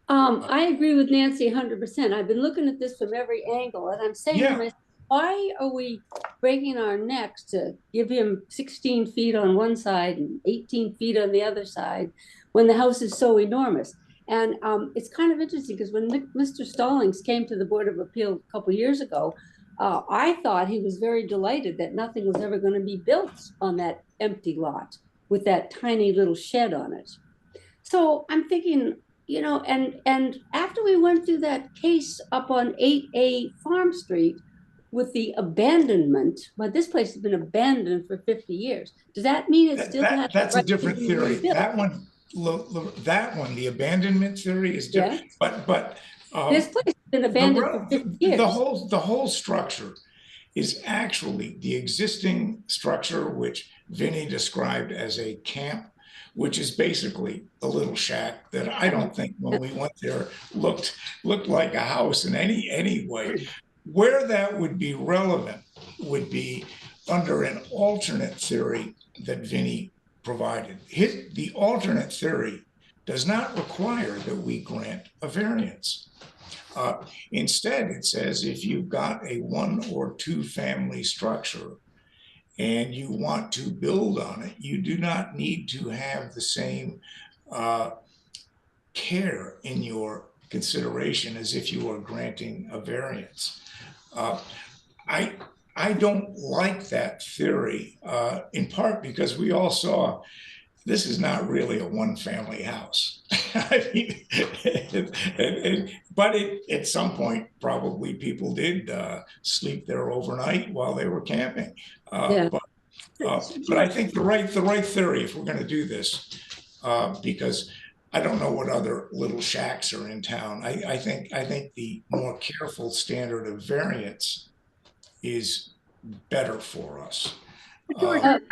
I agree with Nancy 100%. I've been looking at this from every angle and I'm saying to myself, why are we breaking our necks to give him 16 feet on one side and 18 feet on the other side when the house is so enormous. And it's kind of interesting because when Mr. Stallings came to the Board of Appeal a couple years ago, I thought he was very delighted that nothing was ever going to be built on that empty lot with that tiny little shed on it. So I'm thinking, you know, and after we went through that case up on 8A Farm Street with the abandonment, but this place has been abandoned for 50 years. Does that mean it still has? That's the a right to different be theory. rebuilt? That one, the abandonment theory is different. Yeah. But This place has been abandoned for 50 years. the whole structure is actually the existing structure, which Vinny described as a camp, which is basically a little shack that I don't think when we went there looked like a house in any way. Where that would be relevant would be under an alternate theory that Vinny provided. The alternate theory does not require that we grant a variance. Instead, it says if you've got a 1 or 2 family structure and you want to build on it, you do not need to have the same care in your consideration as if you are granting a variance. I don't like that theory, in part because we all saw this is not really a 1-family house. I mean, but at some point, probably people did sleep there overnight while they were camping. Yeah. But I think the right theory, if we're going to do this, because I don't know what other little shacks are in town. I think the more careful standard of variance is better for us. George, but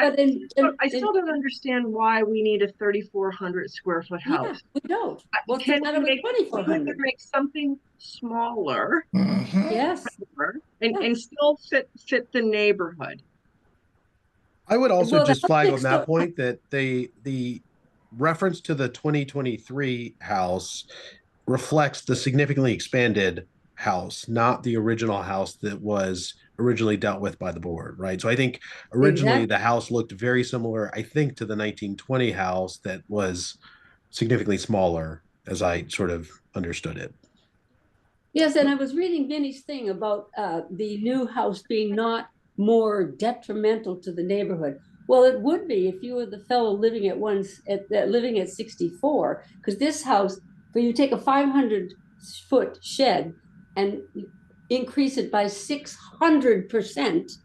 I still don't understand why we need a 3,400 square foot yeah, house. we don't. Well, Can it's we out of make, 2,400. make something smaller Yes. and still fit the neighborhood? I would also Well, just the flag house on that next door- point that the reference to the 2023 house reflects the significantly expanded house, not the original house that was originally dealt with by the board, right? So I think originally Exactly. the house looked very similar, I think, to the 1920 house that was significantly smaller, as I sort of understood it. Yes, and I was reading Vinny's thing about the new house being not more detrimental to the neighborhood. Well, it would be if you were the fellow living living at 64, because this house, when you take a 500-foot shed and increase it by 600%,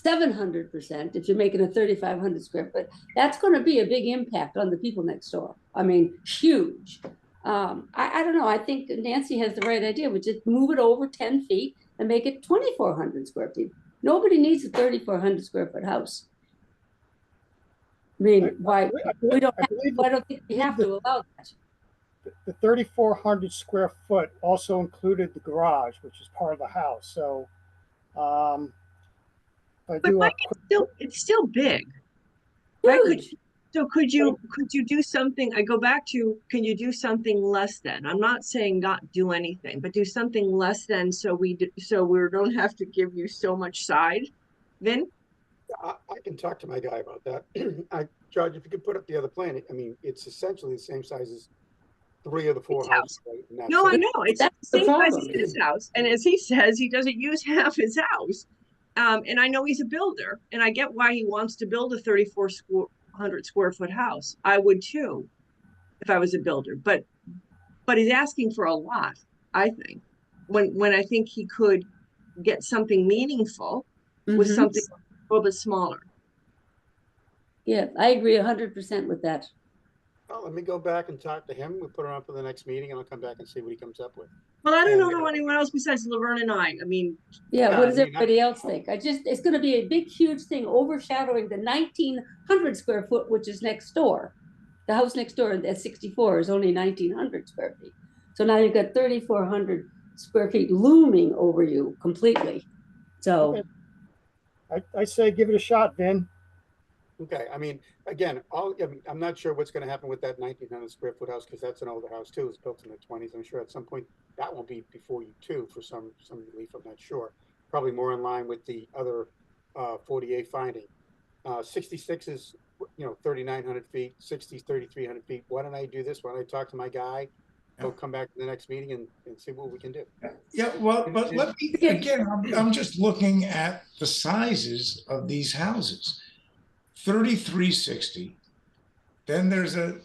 700% if you're making a 3,500 square foot, that's going to be a big impact on the people next door. I mean, huge. I don't know. I think Nancy has the right idea. We just move it over 10 feet and make it 2,400 square feet. Nobody needs a 3,400 square foot house. I mean, why we don't? I don't think we have to allow that. The 3,400 square foot also included the garage, which is part of the house. So, I But do. Mike, it's still big. Right? Huge. Could you do something? I go back to, can you do something less than? I'm not saying not do anything, but do something less than so we don't have to give you so much side. Vin? I can talk to my guy about that. Judge, if you could put up the other plan, I mean, it's essentially the same size as 3 of the 4 houses. Right? No, I know. It's the That's the same size as problem. his house. And as he says, he doesn't use half his house. And I know he's a builder, and I get why he wants to build a 3,400 square foot house. I would too, if I was a builder. But he's asking for a lot, I think. When I think he could get something meaningful with something a little bit smaller. Yeah, I agree 100% with that. Well, let me go back and talk to him. We'll put it on for the next meeting and I'll come back and see what he comes up with. Well, I don't know anyone else besides Laverne and I. I mean, yeah, what does everybody else think? It's going to be a big, huge thing overshadowing the 1,900 square foot, which is next door. The house next door at 64 is only 1,900 square feet. So now you've got 3,400 square feet looming over you completely. So I say give it a shot, Vin. Okay, I mean, again, I'm not sure what's going to happen with that 1,900 square foot house because that's an older house too. It's built in the 20s. I'm sure at some point that will be before you too for some relief. I'm not sure. Probably more in line with the other 48 finding. 66 is you know, 3,900 feet, 60's 3,300 feet. Why don't I do this? Why don't I talk to my guy? He'll come back to the next meeting and see what we can do. Yeah, well, but let me, again, I'm just looking at the sizes of these houses. 3360. Then there's a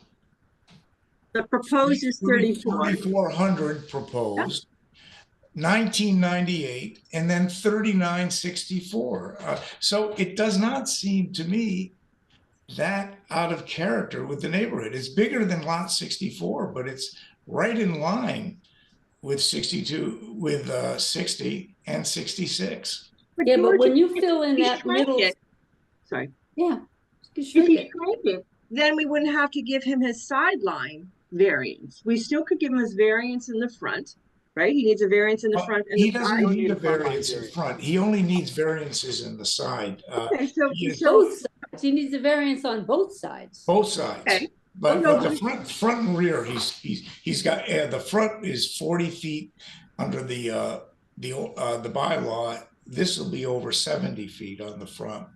The proposed is 34. 3,400 proposed, 1998, and then 3964. So it does not seem to me that out of character with the neighborhood. It's bigger than lot 64, but it's right in line with 62, with 60 and 66. Yeah, but George, when you if fill in we that shrank middle, it- Sorry. yeah. You If shrink he it. shrank it, then we wouldn't have to give him his sideline variance. We still could give him his variance in the front, right? He needs a variance in the front and He the doesn't side. need a a front line variance in variance. front. He only needs variances in the side. Okay, so, he is- so, Both sides. He needs a variance on both sides. Both sides. Okay. But, Oh, no, but the but- front and rear, he's got, the front is 40 feet under the bylaw. This will be over 70 feet on the front.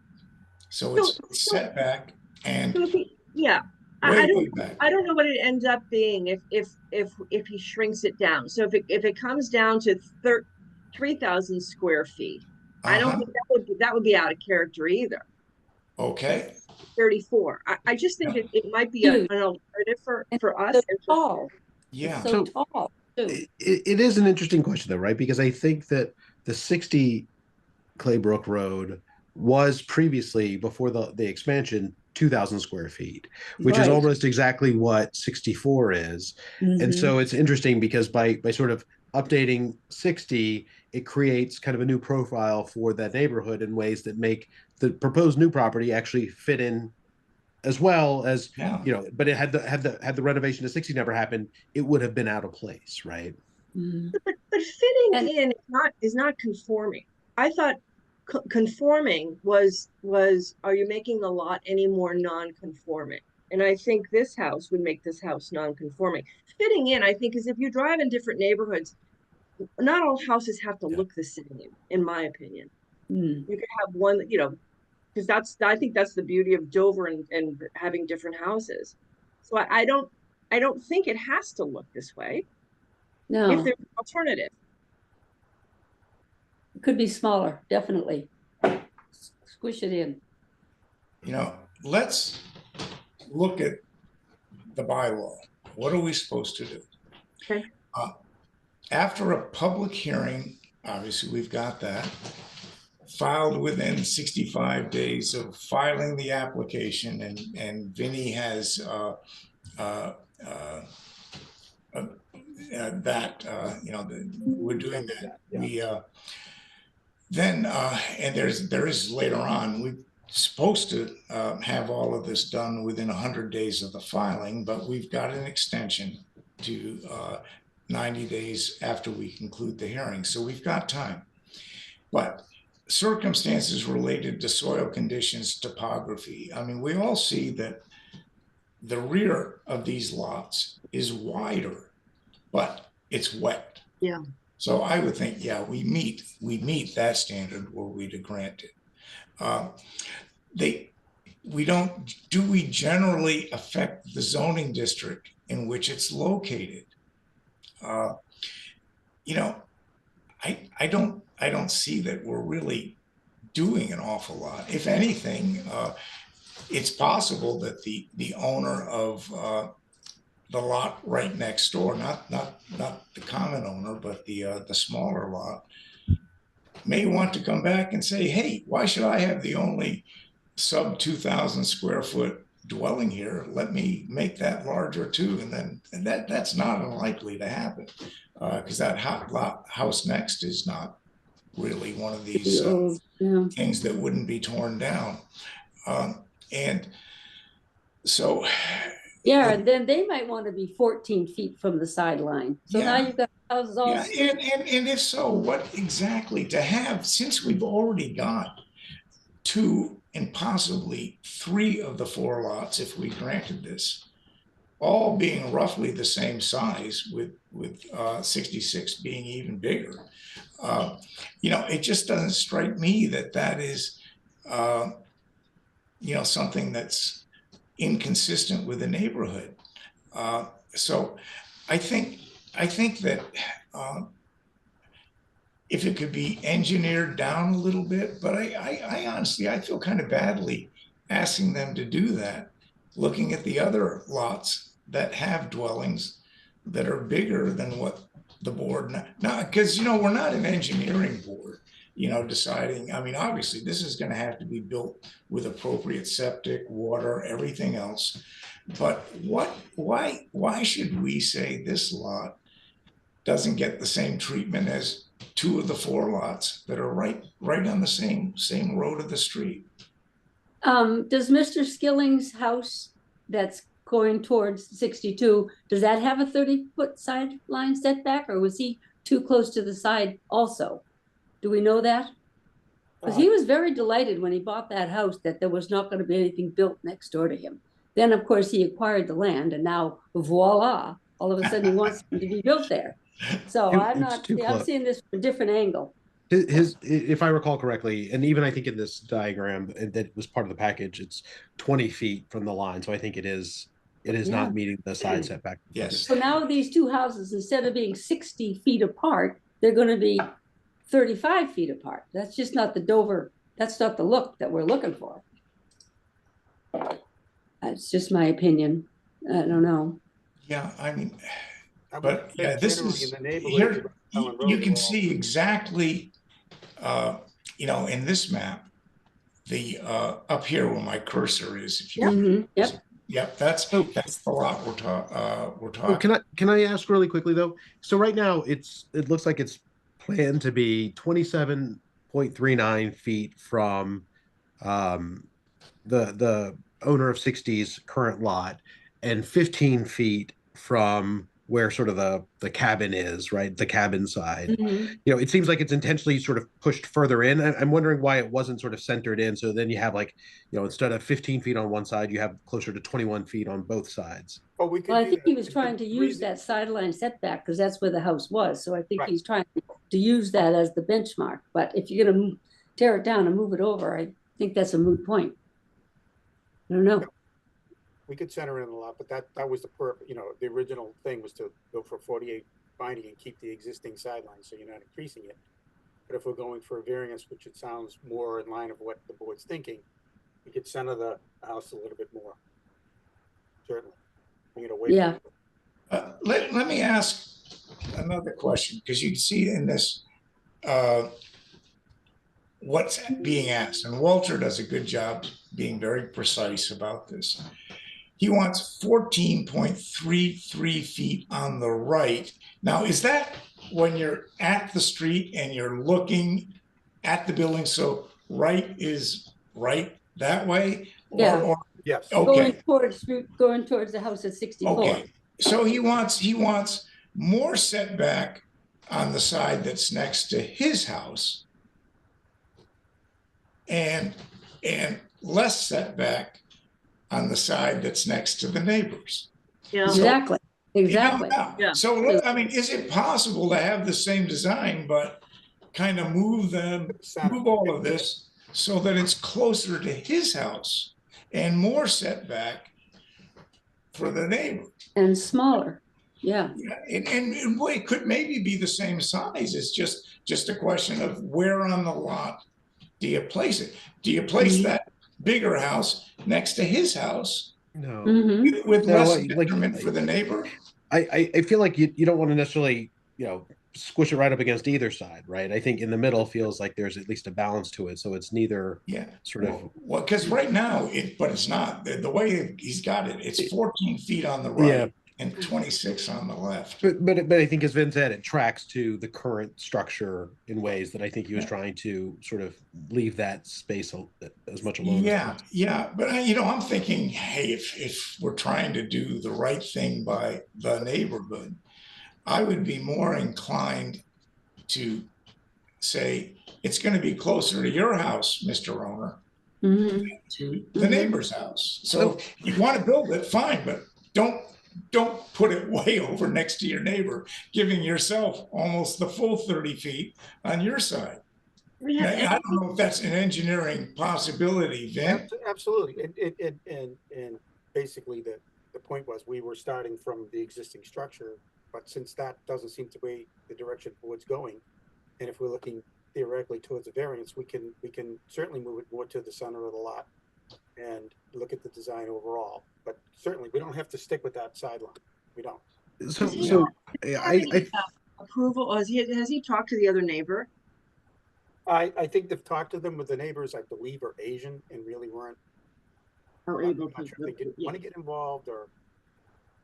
So it's So- setback and so if he- yeah, I way don't, back. I don't know what it ends up being if he shrinks it down. So if it comes down to 3,000 square feet, I don't Uh-huh. think that would be out of character either. Okay, 34. I just think it might be an alternative for us. So and for- tall. yeah. So tall, too. It is an interesting question though, right? Because I think that the 60 Claybrook Road was previously, before the expansion, 2,000 square feet, which is Right. almost exactly what 64 is. And Mhm. so it's interesting because by sort of updating 60, it creates kind of a new profile for that neighborhood in ways that make the proposed new property actually fit in as well as, Yeah. you know, but it had the renovation to 60 never happened, it would have been out of place, right? Mhm. But fitting And- in is not conforming. I thought conforming was are you making the lot any more non-conforming? And I think this house would make this house non-conforming. Fitting in, I think, is if you drive in different neighborhoods, not all houses have to look the same, in my opinion. Mm. You could have one that, you know, because I think that's the beauty of Dover and having different houses. So I don't think it has to look this way if No, there's an alternative. it could be smaller, definitely. Squish it in. You know, let's look at the bylaw. What are we supposed to do? Okay. After a public hearing, obviously we've got that, filed within 65 days of filing the application, and Vinny has we're doing that. We then and there is later on, we're supposed to have all of this done within 100 days of the filing, but we've got an extension to 90 days after we conclude the hearing. So we've got time. But circumstances related to soil conditions, topography. I mean, we all see that the rear of these lots is wider, but it's wet. Yeah. So I would think, yeah, we meet that standard were we to grant it. Do we generally affect the zoning district in which it's located? You know, I don't see that we're really doing an awful lot. If anything, it's possible that the owner of the lot right next door, not the common owner, but the smaller lot, may want to come back and say, hey, why should I have the only sub 2,000 square foot dwelling here? Let me make that larger too. And that's not unlikely to happen, because that house next is not really one of these Yeah. things that wouldn't be torn down. And so, Yeah, and then they might want to be 14 feet from the sideline. So now Yeah. you've got houses all. yeah, and if so, what exactly to have, since we've already got 2 and possibly 3 of the 4 lots, if we granted this, all being roughly the same size, with 66 being even bigger. You know, it just doesn't strike me that is, you know, something that's inconsistent with the neighborhood. So I think that if it could be engineered down a little bit, but I honestly, I feel kind of badly asking them to do that, looking at the other lots that have dwellings that are bigger than what the board, now, because, we're not an engineering board, deciding, I mean, obviously, this is going to have to be built with appropriate septic, water, everything else. But why should we say this lot doesn't get the same treatment as 2 of the 4 lots that are right on the same road of the street? Does Mr. Skilling's house that's going towards 62, does that have a 30-foot sideline setback, or was he too close to the side also? Do we know that? Because he was very delighted when he bought that house that there was not going to be anything built next door to him. Then, of course, he acquired the land, and now, voila, all of a sudden he wants it to be built there. So I'm seeing this from a different angle. If I recall correctly, and even I think in this diagram that was part of the package, it's 20 feet from the line. So I think it is not meeting the side setback. Yes. So now these 2 houses, instead of being 60 feet apart, they're going to be 35 feet apart. That's just not the Dover, that's not the look that we're looking for. That's just my opinion. I don't know. Yeah, I mean, I would but think yeah, this generally is, in the neighborhood, here, Allen Road you can are all- see exactly, in this map, the, up here where my cursor is, if you. Mhm, yep. Yep, that's the lot we're Oh, talking. can I ask really quickly though? So right now it looks like it's planned to be 27.39 feet from the owner of 60's current lot, and 15 feet from where sort of the cabin is, right? The cabin side. Mhm. It seems like it's intentionally sort of pushed further in. I'm wondering why it wasn't sort of centered in. So then you have instead of 15 feet on one side, you have closer to 21 feet on both sides. Oh, we could Well, I do think that. he was trying to use that sideline setback because that's where the house was. So I think Right. he's trying to use that as the benchmark. But if you're going to tear it down and move it over, I think that's a moot point. I don't know. We could center in a lot, but that was the the original thing was to go for 48 binding and keep the existing sideline, so you're not increasing it. But if we're going for a variance, which it sounds more in line of what the board's thinking, we could center the house a little bit more. Certainly. Bring it away. Yeah. Let me ask another question, because you can see in this, what's being asked, and Walter does a good job being very precise about this. He wants 14.33 feet on the right. Now, is that when you're at the street and you're looking at the building? So right is right that way? Yeah. Yes. Okay. Going towards the house at 64. Okay. So he wants more setback on the side that's next to his house and less setback on the side that's next to the neighbors. Yeah. Exactly. Exactly. Yeah. So, I mean, is it possible to have the same design, but kind of move all of this so that it's closer to his house and more setback for the neighbor? And smaller. Yeah. And it could maybe be the same size. It's just a question of where on the lot do you place it? Do you place that bigger house next to his house? No. Mm-hmm. With No, less like- detriment for the neighbor? I feel like you don't want to necessarily, squish it right up against either side, right? I think in the middle feels like there's at least a balance to it. So it's neither sort of. Well, because right now, but it's not. The way he's got it, it's 14 feet on the right and 26 on the left. But I think, as Vin said, it tracks to the current structure in ways that I think he was trying to sort of leave that space as much alone as possible. Yeah. But, I'm thinking, hey, if we're trying to do the right thing by the neighborhood, I would be more inclined to say it's going to be closer to your house, Mr. Owner, to the neighbor's house. So if you want to build it, fine, but don't put it way over next to your neighbor, giving yourself almost the full 30 feet on your side. I don't know if that's an engineering possibility, Vin. Absolutely. And basically the point was we were starting from the existing structure, but since that doesn't seem to be the direction the board's going, and if we're looking theoretically towards a variance, we can certainly move it more to the center of the lot and look at the design overall. But certainly, we don't have to stick with that sideline. We don't. So, Does he so have I any, approval, or has he talked to the other neighbor? I think they've talked to them with the neighbors, I believe, are Asian and really weren't. Or I'm able not to? sure if they didn't want to get involved or.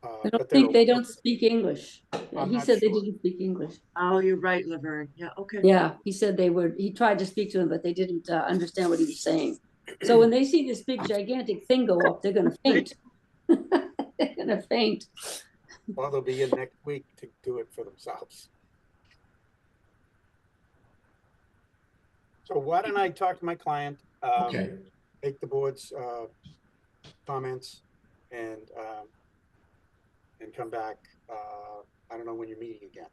I don't but they're think they aware. don't speak English. I'm He not said they sure. didn't speak English. Oh, you're right, Laverne. Yeah, okay. Yeah, he said he tried to speak to them, but they didn't understand what he was saying. So when they see this big gigantic thing go up, they're gonna faint. They're gonna faint. Well, they'll be in next week to do it for themselves. So why don't I talk to my client? Okay. Take the board's comments and come back. I don't know when you're meeting again.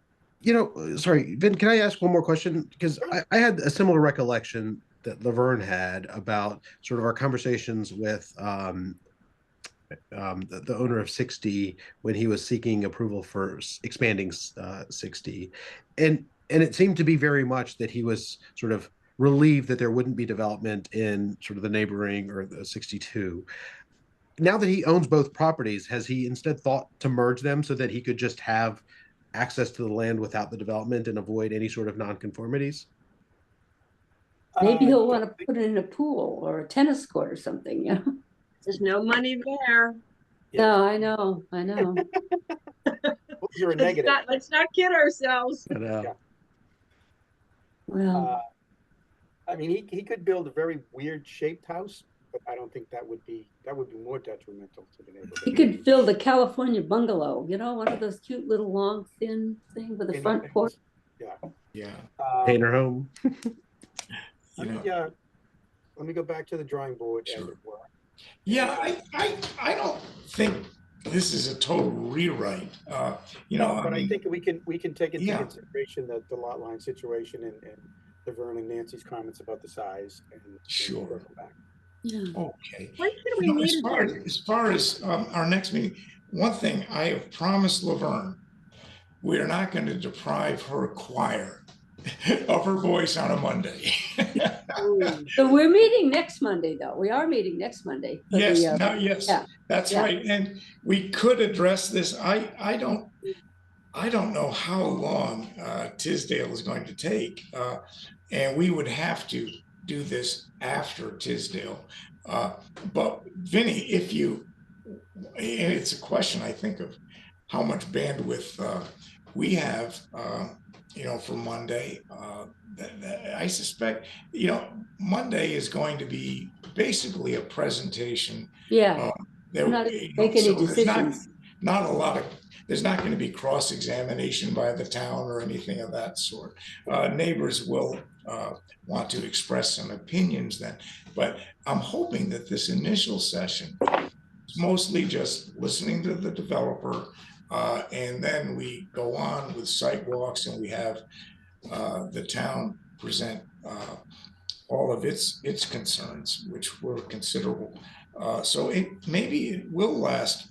sorry, Vin, can I ask one more question? Because I had a similar recollection that Laverne had about sort of our conversations with the owner of 60 when he was seeking approval for expanding 60. And it seemed to be very much that he was sort of relieved that there wouldn't be development in sort of the neighboring or the 62. Now that he owns both properties, has he instead thought to merge them so that he could just have access to the land without the development and avoid any sort of nonconformities? Maybe he'll want to put it in a pool or a tennis court or something, you know? There's no money there. No, I know. You're a negative. Let's not kid ourselves. Yeah. Well, I mean, he could build a very weird shaped house, but I don't think that would be more detrimental to the neighborhood. he could build a California bungalow, you know, one of those cute little long, thin thing with a front porch. Yeah. Painter home. Let me go back to the drawing board, as Sure. it were. Yeah, I don't think this is a total rewrite. But I think we can take into Yeah. consideration the lot line situation and Laverne and Nancy's comments about the size and Sure. circle back. Yeah. Okay. When can we meet again? As far as our next meeting, one thing I have promised Laverne, we are not going to deprive her choir of her voice on a Monday. So we're meeting next Monday, though. We are meeting next Monday. for the, Yes, yeah. that's Yeah. right. And we could address this. I don't know how long Tisdale is going to take. And we would have to do this after Tisdale. But Vinny, and it's a question, I think, of how much bandwidth we have, for Monday. I suspect, Monday is going to be basically a presentation. Yeah, There, not you make know, any so there's decisions. not a lot of, there's not going to be cross-examination by the town or anything of that sort. Neighbors will want to express some opinions then, but I'm hoping that this initial session is mostly just listening to the developer, and then we go on with site walks and we have the town present all of its concerns, which were considerable. So maybe it will last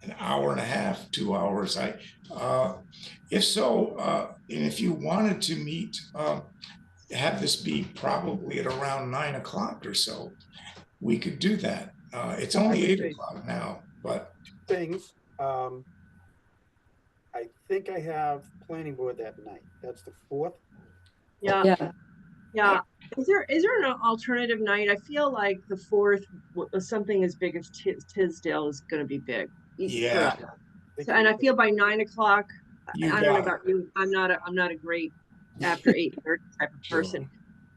an hour and a half, 2 hours. If so, and if you wanted to meet, have this be probably at around 9 o'clock or so, we could do that. It's only 8 o'clock now, but. Things. I think I have planning board that night. That's the 4th. Yeah. Yeah. Is there an alternative night? I feel like the 4th, something as big as Tisdale is going to be big. Yeah. And I feel by 9 o'clock, You I don't know got about you. I'm not a great after 8:30 type of Sure. person.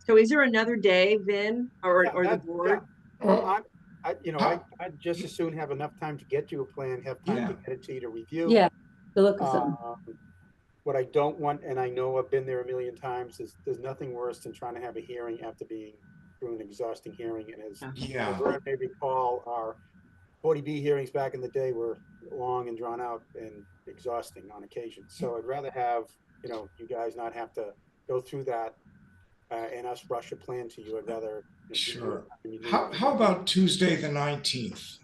So is there another day, Vin, or the board? Well, I'd just as soon have enough time to get you a plan, have time Yeah. to get it to you to review. Yeah, to look at something. What I don't want, and I know I've been there a million times, is there's nothing worse than trying to have a hearing after being through an exhausting hearing. And as Yeah. Laverne may recall, our 40B hearings back in the day were long and drawn out and exhausting on occasion. So I'd rather have, you guys not have to go through that and us rush a plan to you. I'd rather. Sure. How about Tuesday, the 19th?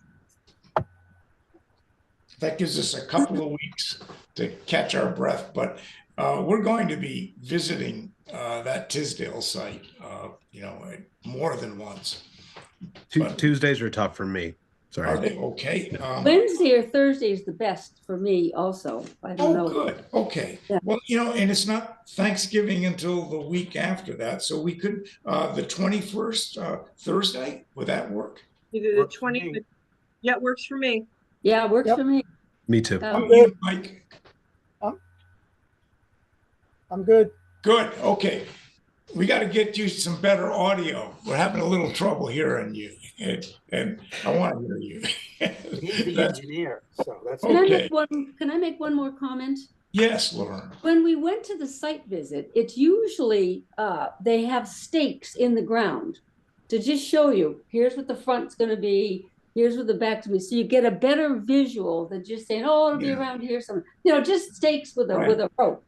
that gives us a couple of weeks to catch our breath, but we're going to be visiting that Tisdale site, more than once. But- Tuesdays are tough for me. Are Sorry. they okay? Wednesday or Thursday is the best for me also. I don't Oh, know. good. Okay. Yeah. Well, and it's not Thanksgiving until the week after that. So we could, the 21st, Thursday, would that work? Either the Works for 20, me. yeah, it works for me. Yeah, it works Yep. for me. Me too. Um, You, Mike? I'm good. Good. Okay. We got to get you some better audio. We're having a little trouble hearing you, and I want to hear you. He's the That's- engineer, so that's. Can I Okay. make one more comment? Yes, Lauren. When we went to the site visit, it's usually, they have stakes in the ground to just show you, here's what the front's gonna be, here's what the back's gonna be, so you get a better visual than just saying, oh, it'll be Yeah. around here somewhere, just stakes with Right. a rope.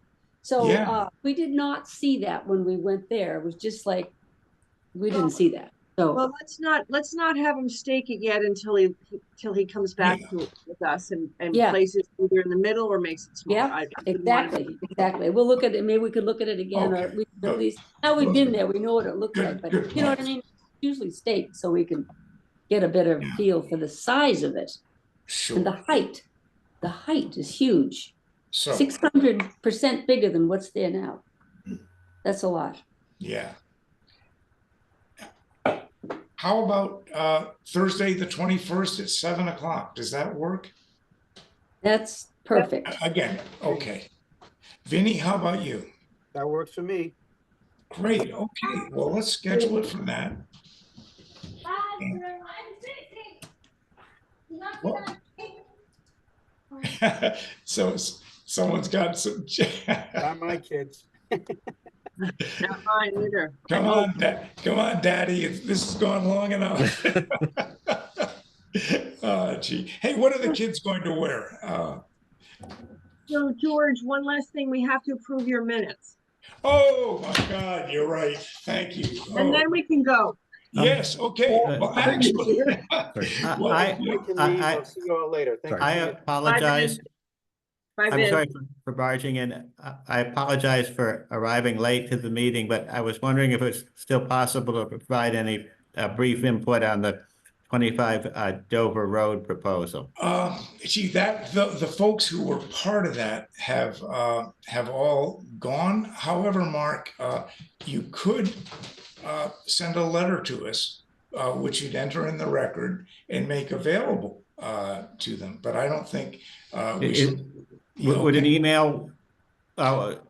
So, Yeah. we did not see that when we went there, it was just like, we didn't see that, so, Well, let's not have him stake it yet until he comes back Yeah. to with us and Yeah. places either in the middle or makes it smaller. yeah, I didn't want to- exactly. We'll look at it, maybe we could look at it again, or Okay, we could good. at least, now we've been there, we know what it looks Good- like, but good you know what I point. mean? Usually staked, so we can get a better Yeah. feel for the size of it. And the Sure. height is huge, So, 600% bigger than what's there now. That's a lot. yeah. How about Thursday, the 21st at 7:00? Does that work? That's perfect. Again, okay. Vinny, how about you? That works for me. Great, okay, well, let's schedule it for that. Well- So someone's got some, Not my kids. Not mine either. come on, Daddy, this has gone long enough. Oh, gee, hey, what are the kids going to wear? So George, one last thing, we have to approve your minutes Oh, my God, you're right, thank you. and Oh, then we can go. yes, okay, well, actually. Sorry. Well, I- yeah, I can leave. I'll see you all later. Thank Sorry. you. I apologize. Bye, I'm Vin. sorry for barging in. I apologize for arriving late to the meeting, but I was wondering if it's still possible to provide any brief input on the 25 Dover Road proposal. Gee, the folks who were part of that have all gone. However, Mark, you could send a letter to us, which you'd enter in the record and make available to them. But I don't think we It- should. Would an email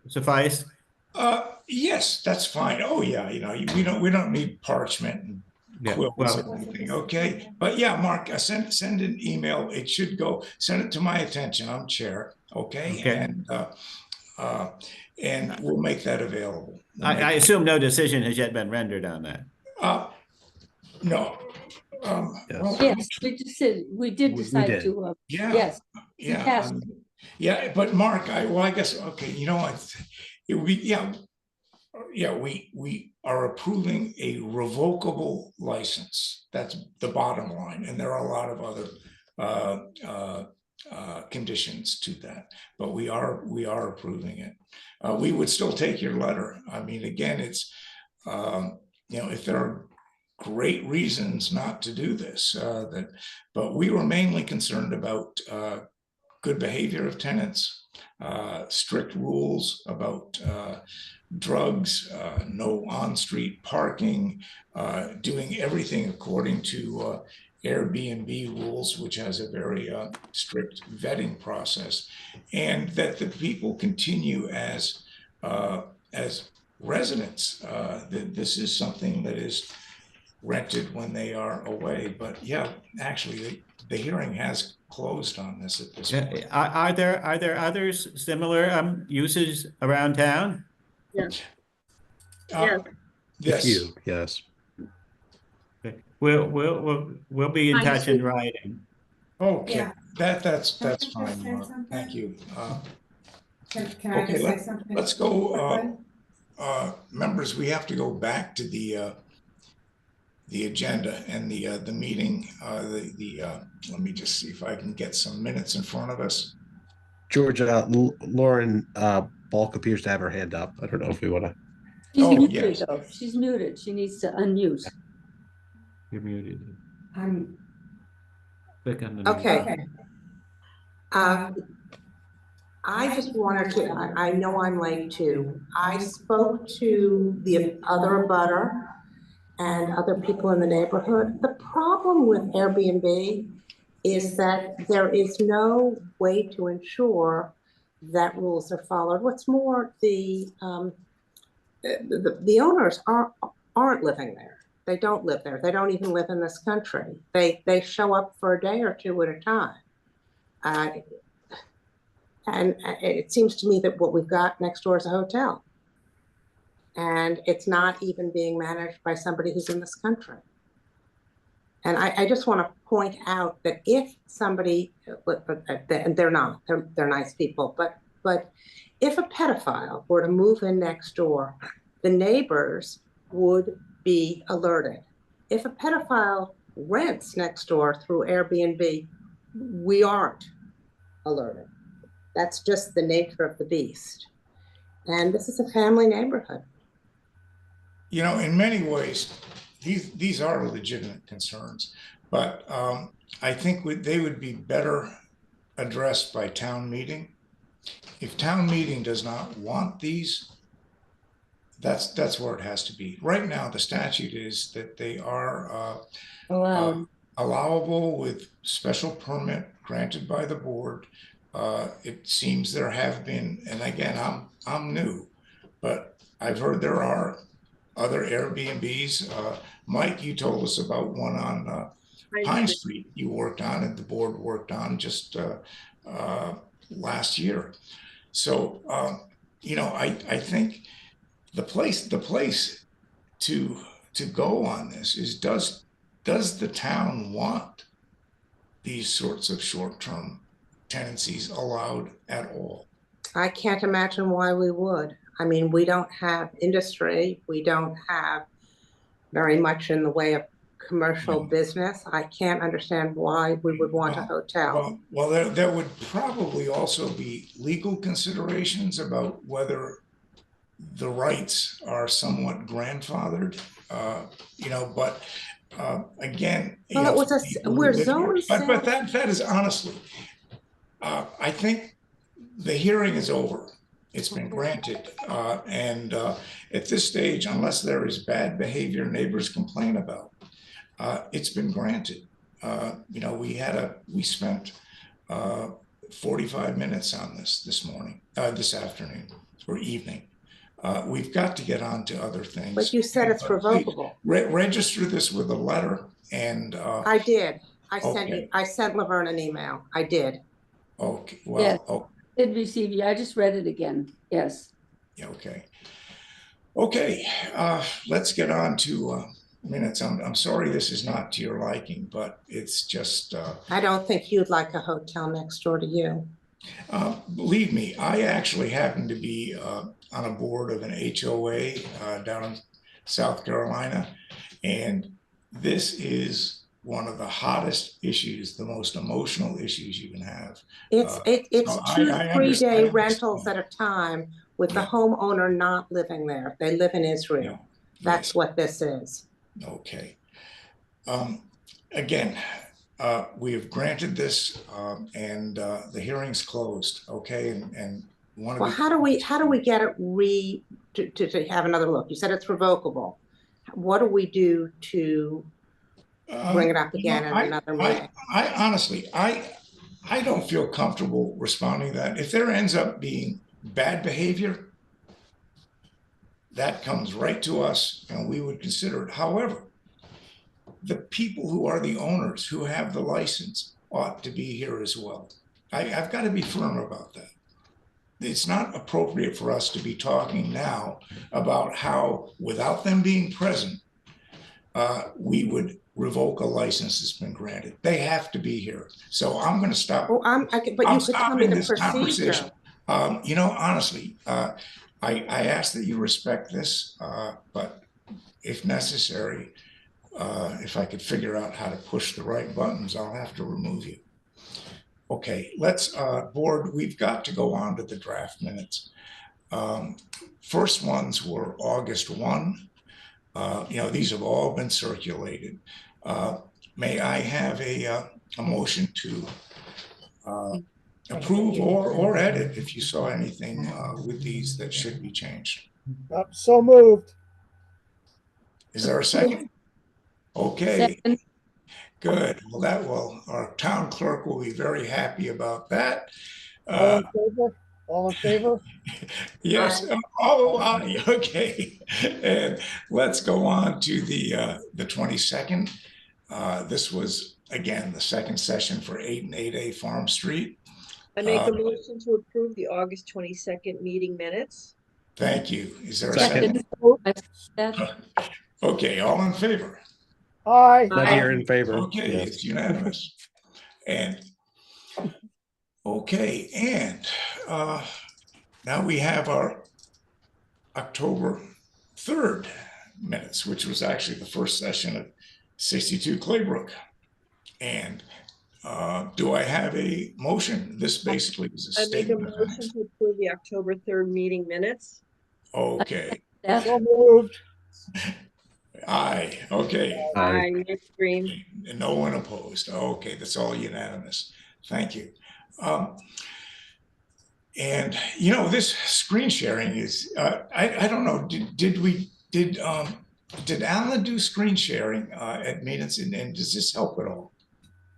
suffice? Yes, that's fine. Oh, yeah, we don't need parchment and Yeah, quills well- or anything, okay? But yeah, Mark, send an email. It should go, send it to my attention. I'm chair, okay? Okay. And we'll make that available. I assume no decision has yet been rendered on that. No. Well, Yes, we did We decide did. to, Yeah. yes, Yeah, Yes. yeah, but Mark, I guess, okay, it would be, yeah, we are approving a revocable license. That's the bottom line, and there are a lot of other conditions to that, but we are approving it. We would still take your letter. I mean, again, it's, if there are great reasons not to do this, but we were mainly concerned about good behavior of tenants, strict rules about drugs, no on-street parking, doing everything according to Airbnb rules, which has a very strict vetting process, and that the people continue as residents. This is something that is rented when they are away. But yeah, actually, the hearing has closed on this at this point. Are there others similar uses around town? Yes. Yes. You, yes. Okay. We'll be in touch in writing. Okay, Yeah. that's Can I fine, just say Mark. something? Thank you. Can I Okay, just say something? Let's go, quickly? members, we have to go back to the the agenda and the meeting, let me just see if I can get some minutes in front of us. Georgia, Lauren Bulk appears to have her hand up. I don't know if we want to. She's Oh, muted yes. though. She's muted. She needs to unmute. You're muted. I'm, Click on the. mute. Okay, okay. I just wanted to, I know I'm late too. I spoke to the other abutter and other people in the neighborhood. The problem with Airbnb is that there is no way to ensure that rules are followed. What's more, the owners aren't living there. They don't live there. They don't even live in this country. They show up for a day or two at a time. And it seems to me that what we've got next door is a hotel. And it's not even being managed by somebody who's in this country. And I just want to point out that if somebody, and they're not, they're nice people, but if a pedophile were to move in next door, the neighbors would be alerted. If a pedophile rents next door through Airbnb, we aren't alerted. That's just the nature of the beast. And this is a family neighborhood. You know, in many ways, these are legitimate concerns, but I think they would be better addressed by town meeting. If town meeting does not want these, that's where it has to be. Right now, the statute is that they are allowable with special permit granted by the board. It seems there have been, and again, I'm new, but I've heard there are other Airbnbs. Mike, you told us about one on Pine Street you worked on and the board worked on just last year. So, you know, I think the place to go on this is, does the town want these sorts of short-term tenancies allowed at all? I can't imagine why we would. I mean, we don't have industry. We don't have very much in the way of commercial business. I can't understand why we would want a hotel. Well, there would probably also be legal considerations about whether the rights are somewhat grandfathered, you know, but again, well, it was we're zone but that is honestly, I think the hearing is over. It's been granted, and at this stage, unless there is bad behavior neighbors complain about, it's been granted. You know, we spent 45 minutes on this morning, this afternoon or evening. We've got to get on to other things. But you said it's revocable. Register this with a letter, and I did. okay. I sent Laverne an email. I did. Okay. Well, Yes. oh, Did receive you. I just read it again. Yes. yeah, okay. Okay. Let's get on to minutes. I'm sorry this is not to your liking, but it's just. I don't think you'd like a hotel next door to you. Believe me, I actually happen to be on a board of an HOA down in South Carolina, and this is one of the hottest issues, the most emotional issues you can have. It's so 2-3 day understand. rentals at a time with the homeowner not living there. They live in Israel. That's Yes. what this is. Okay. Again, we have granted this, and the hearing's closed. Okay, and one of Well, the, how do we get it to have another look? You said it's revocable. What do we do to bring it up again in another meeting? I honestly, I don't feel comfortable responding to that. If there ends up being bad behavior, that comes right to us and we would consider it. However, the people who are the owners, who have the license, ought to be here as well. I've got to be firm about that. It's not appropriate for us to be talking now about how, without them being present, we would revoke a license that's been granted. They have to be here. So I'm going to stop. But you could tell me the procedure. You know, honestly, I ask that you respect this, but if necessary, If I could figure out how to push the right buttons, I'll have to remove you. Okay, let's, board, we've got to go on to the draft minutes. First ones were August 1. These have all been circulated. May I have a motion to approve or edit if you saw anything with these that should be changed? So moved. Is there a second? Okay, Second. good. Well, our town clerk will be very happy about that. All in favor? All in favor? Yes. Oh, aye. Okay. And let's go on to the 22nd. This was, again, the second session for 8 and 8A Farm Street. I make a motion to approve the August 22nd meeting minutes. Thank you. Is there a Second. second? Okay, all in favor? Aye. Glad you're in favor. Okay, Yes. it's unanimous. And, okay, and now we have our October 3rd minutes, which was actually the first session of 62 Claybrook. And do I have a motion? This basically is a I make a statement. of motion to approve the October 3rd meeting minutes. Okay, So moved. aye, okay. Aye, Nick Green. And no one opposed. Okay, that's all unanimous. Thank you. And this screen sharing is, I don't know, did Alan do screen sharing at meetings, and does this help at all?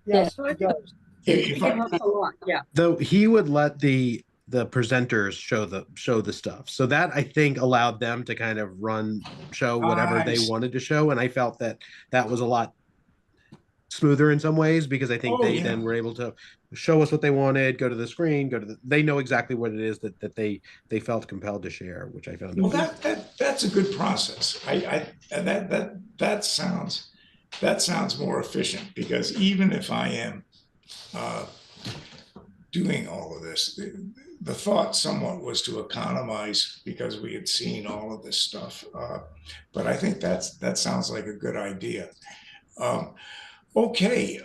Yes, it does. If It I- helps a lot, yeah. Though he would let the presenters show the stuff. So that I think allowed them to kind of show whatever they Nice. wanted to show. And I felt that was a lot smoother in some ways because I think Oh, they yeah. then were able to show us what they wanted, go to the screen, they know exactly what it is that they felt compelled to share, which I found. Well, that's a good process. That sounds more efficient, because even if I am doing all of this, the thought somewhat was to economize because we had seen all of this stuff. But I think that sounds like a good idea. Okay.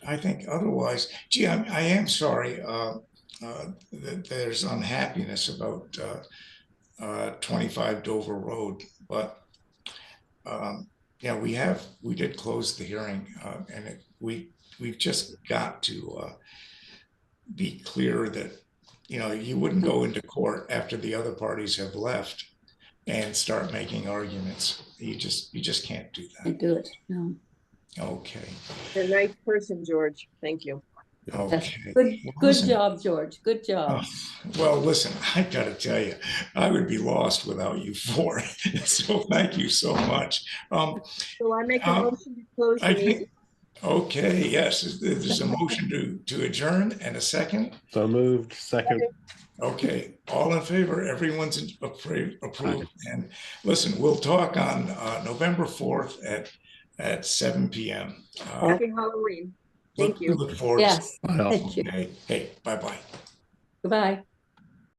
I think otherwise, gee, I am sorry that there's unhappiness about 25 Dover Road, but we did close the hearing, and we've just got to be clear that you wouldn't go into court after the other parties have left and start making arguments. You just can't do I that. do it, no. Okay. You're a nice person, George. Thank you. Okay. Good, Well, good listen, job, George, good job. well, listen, I gotta tell you, I would be lost without you four. So thank you so much. So I make a Um, motion to close the I meeting. think, okay, yes, there's a motion to adjourn and a second. So moved. Second. Okay, all in favor, everyone's approved. And listen, we'll talk on November 4th at 7 p.m. Happy Halloween. Thank you. Look forward. to Yes, Well, thank you. Okay, hey, bye-bye. Goodbye.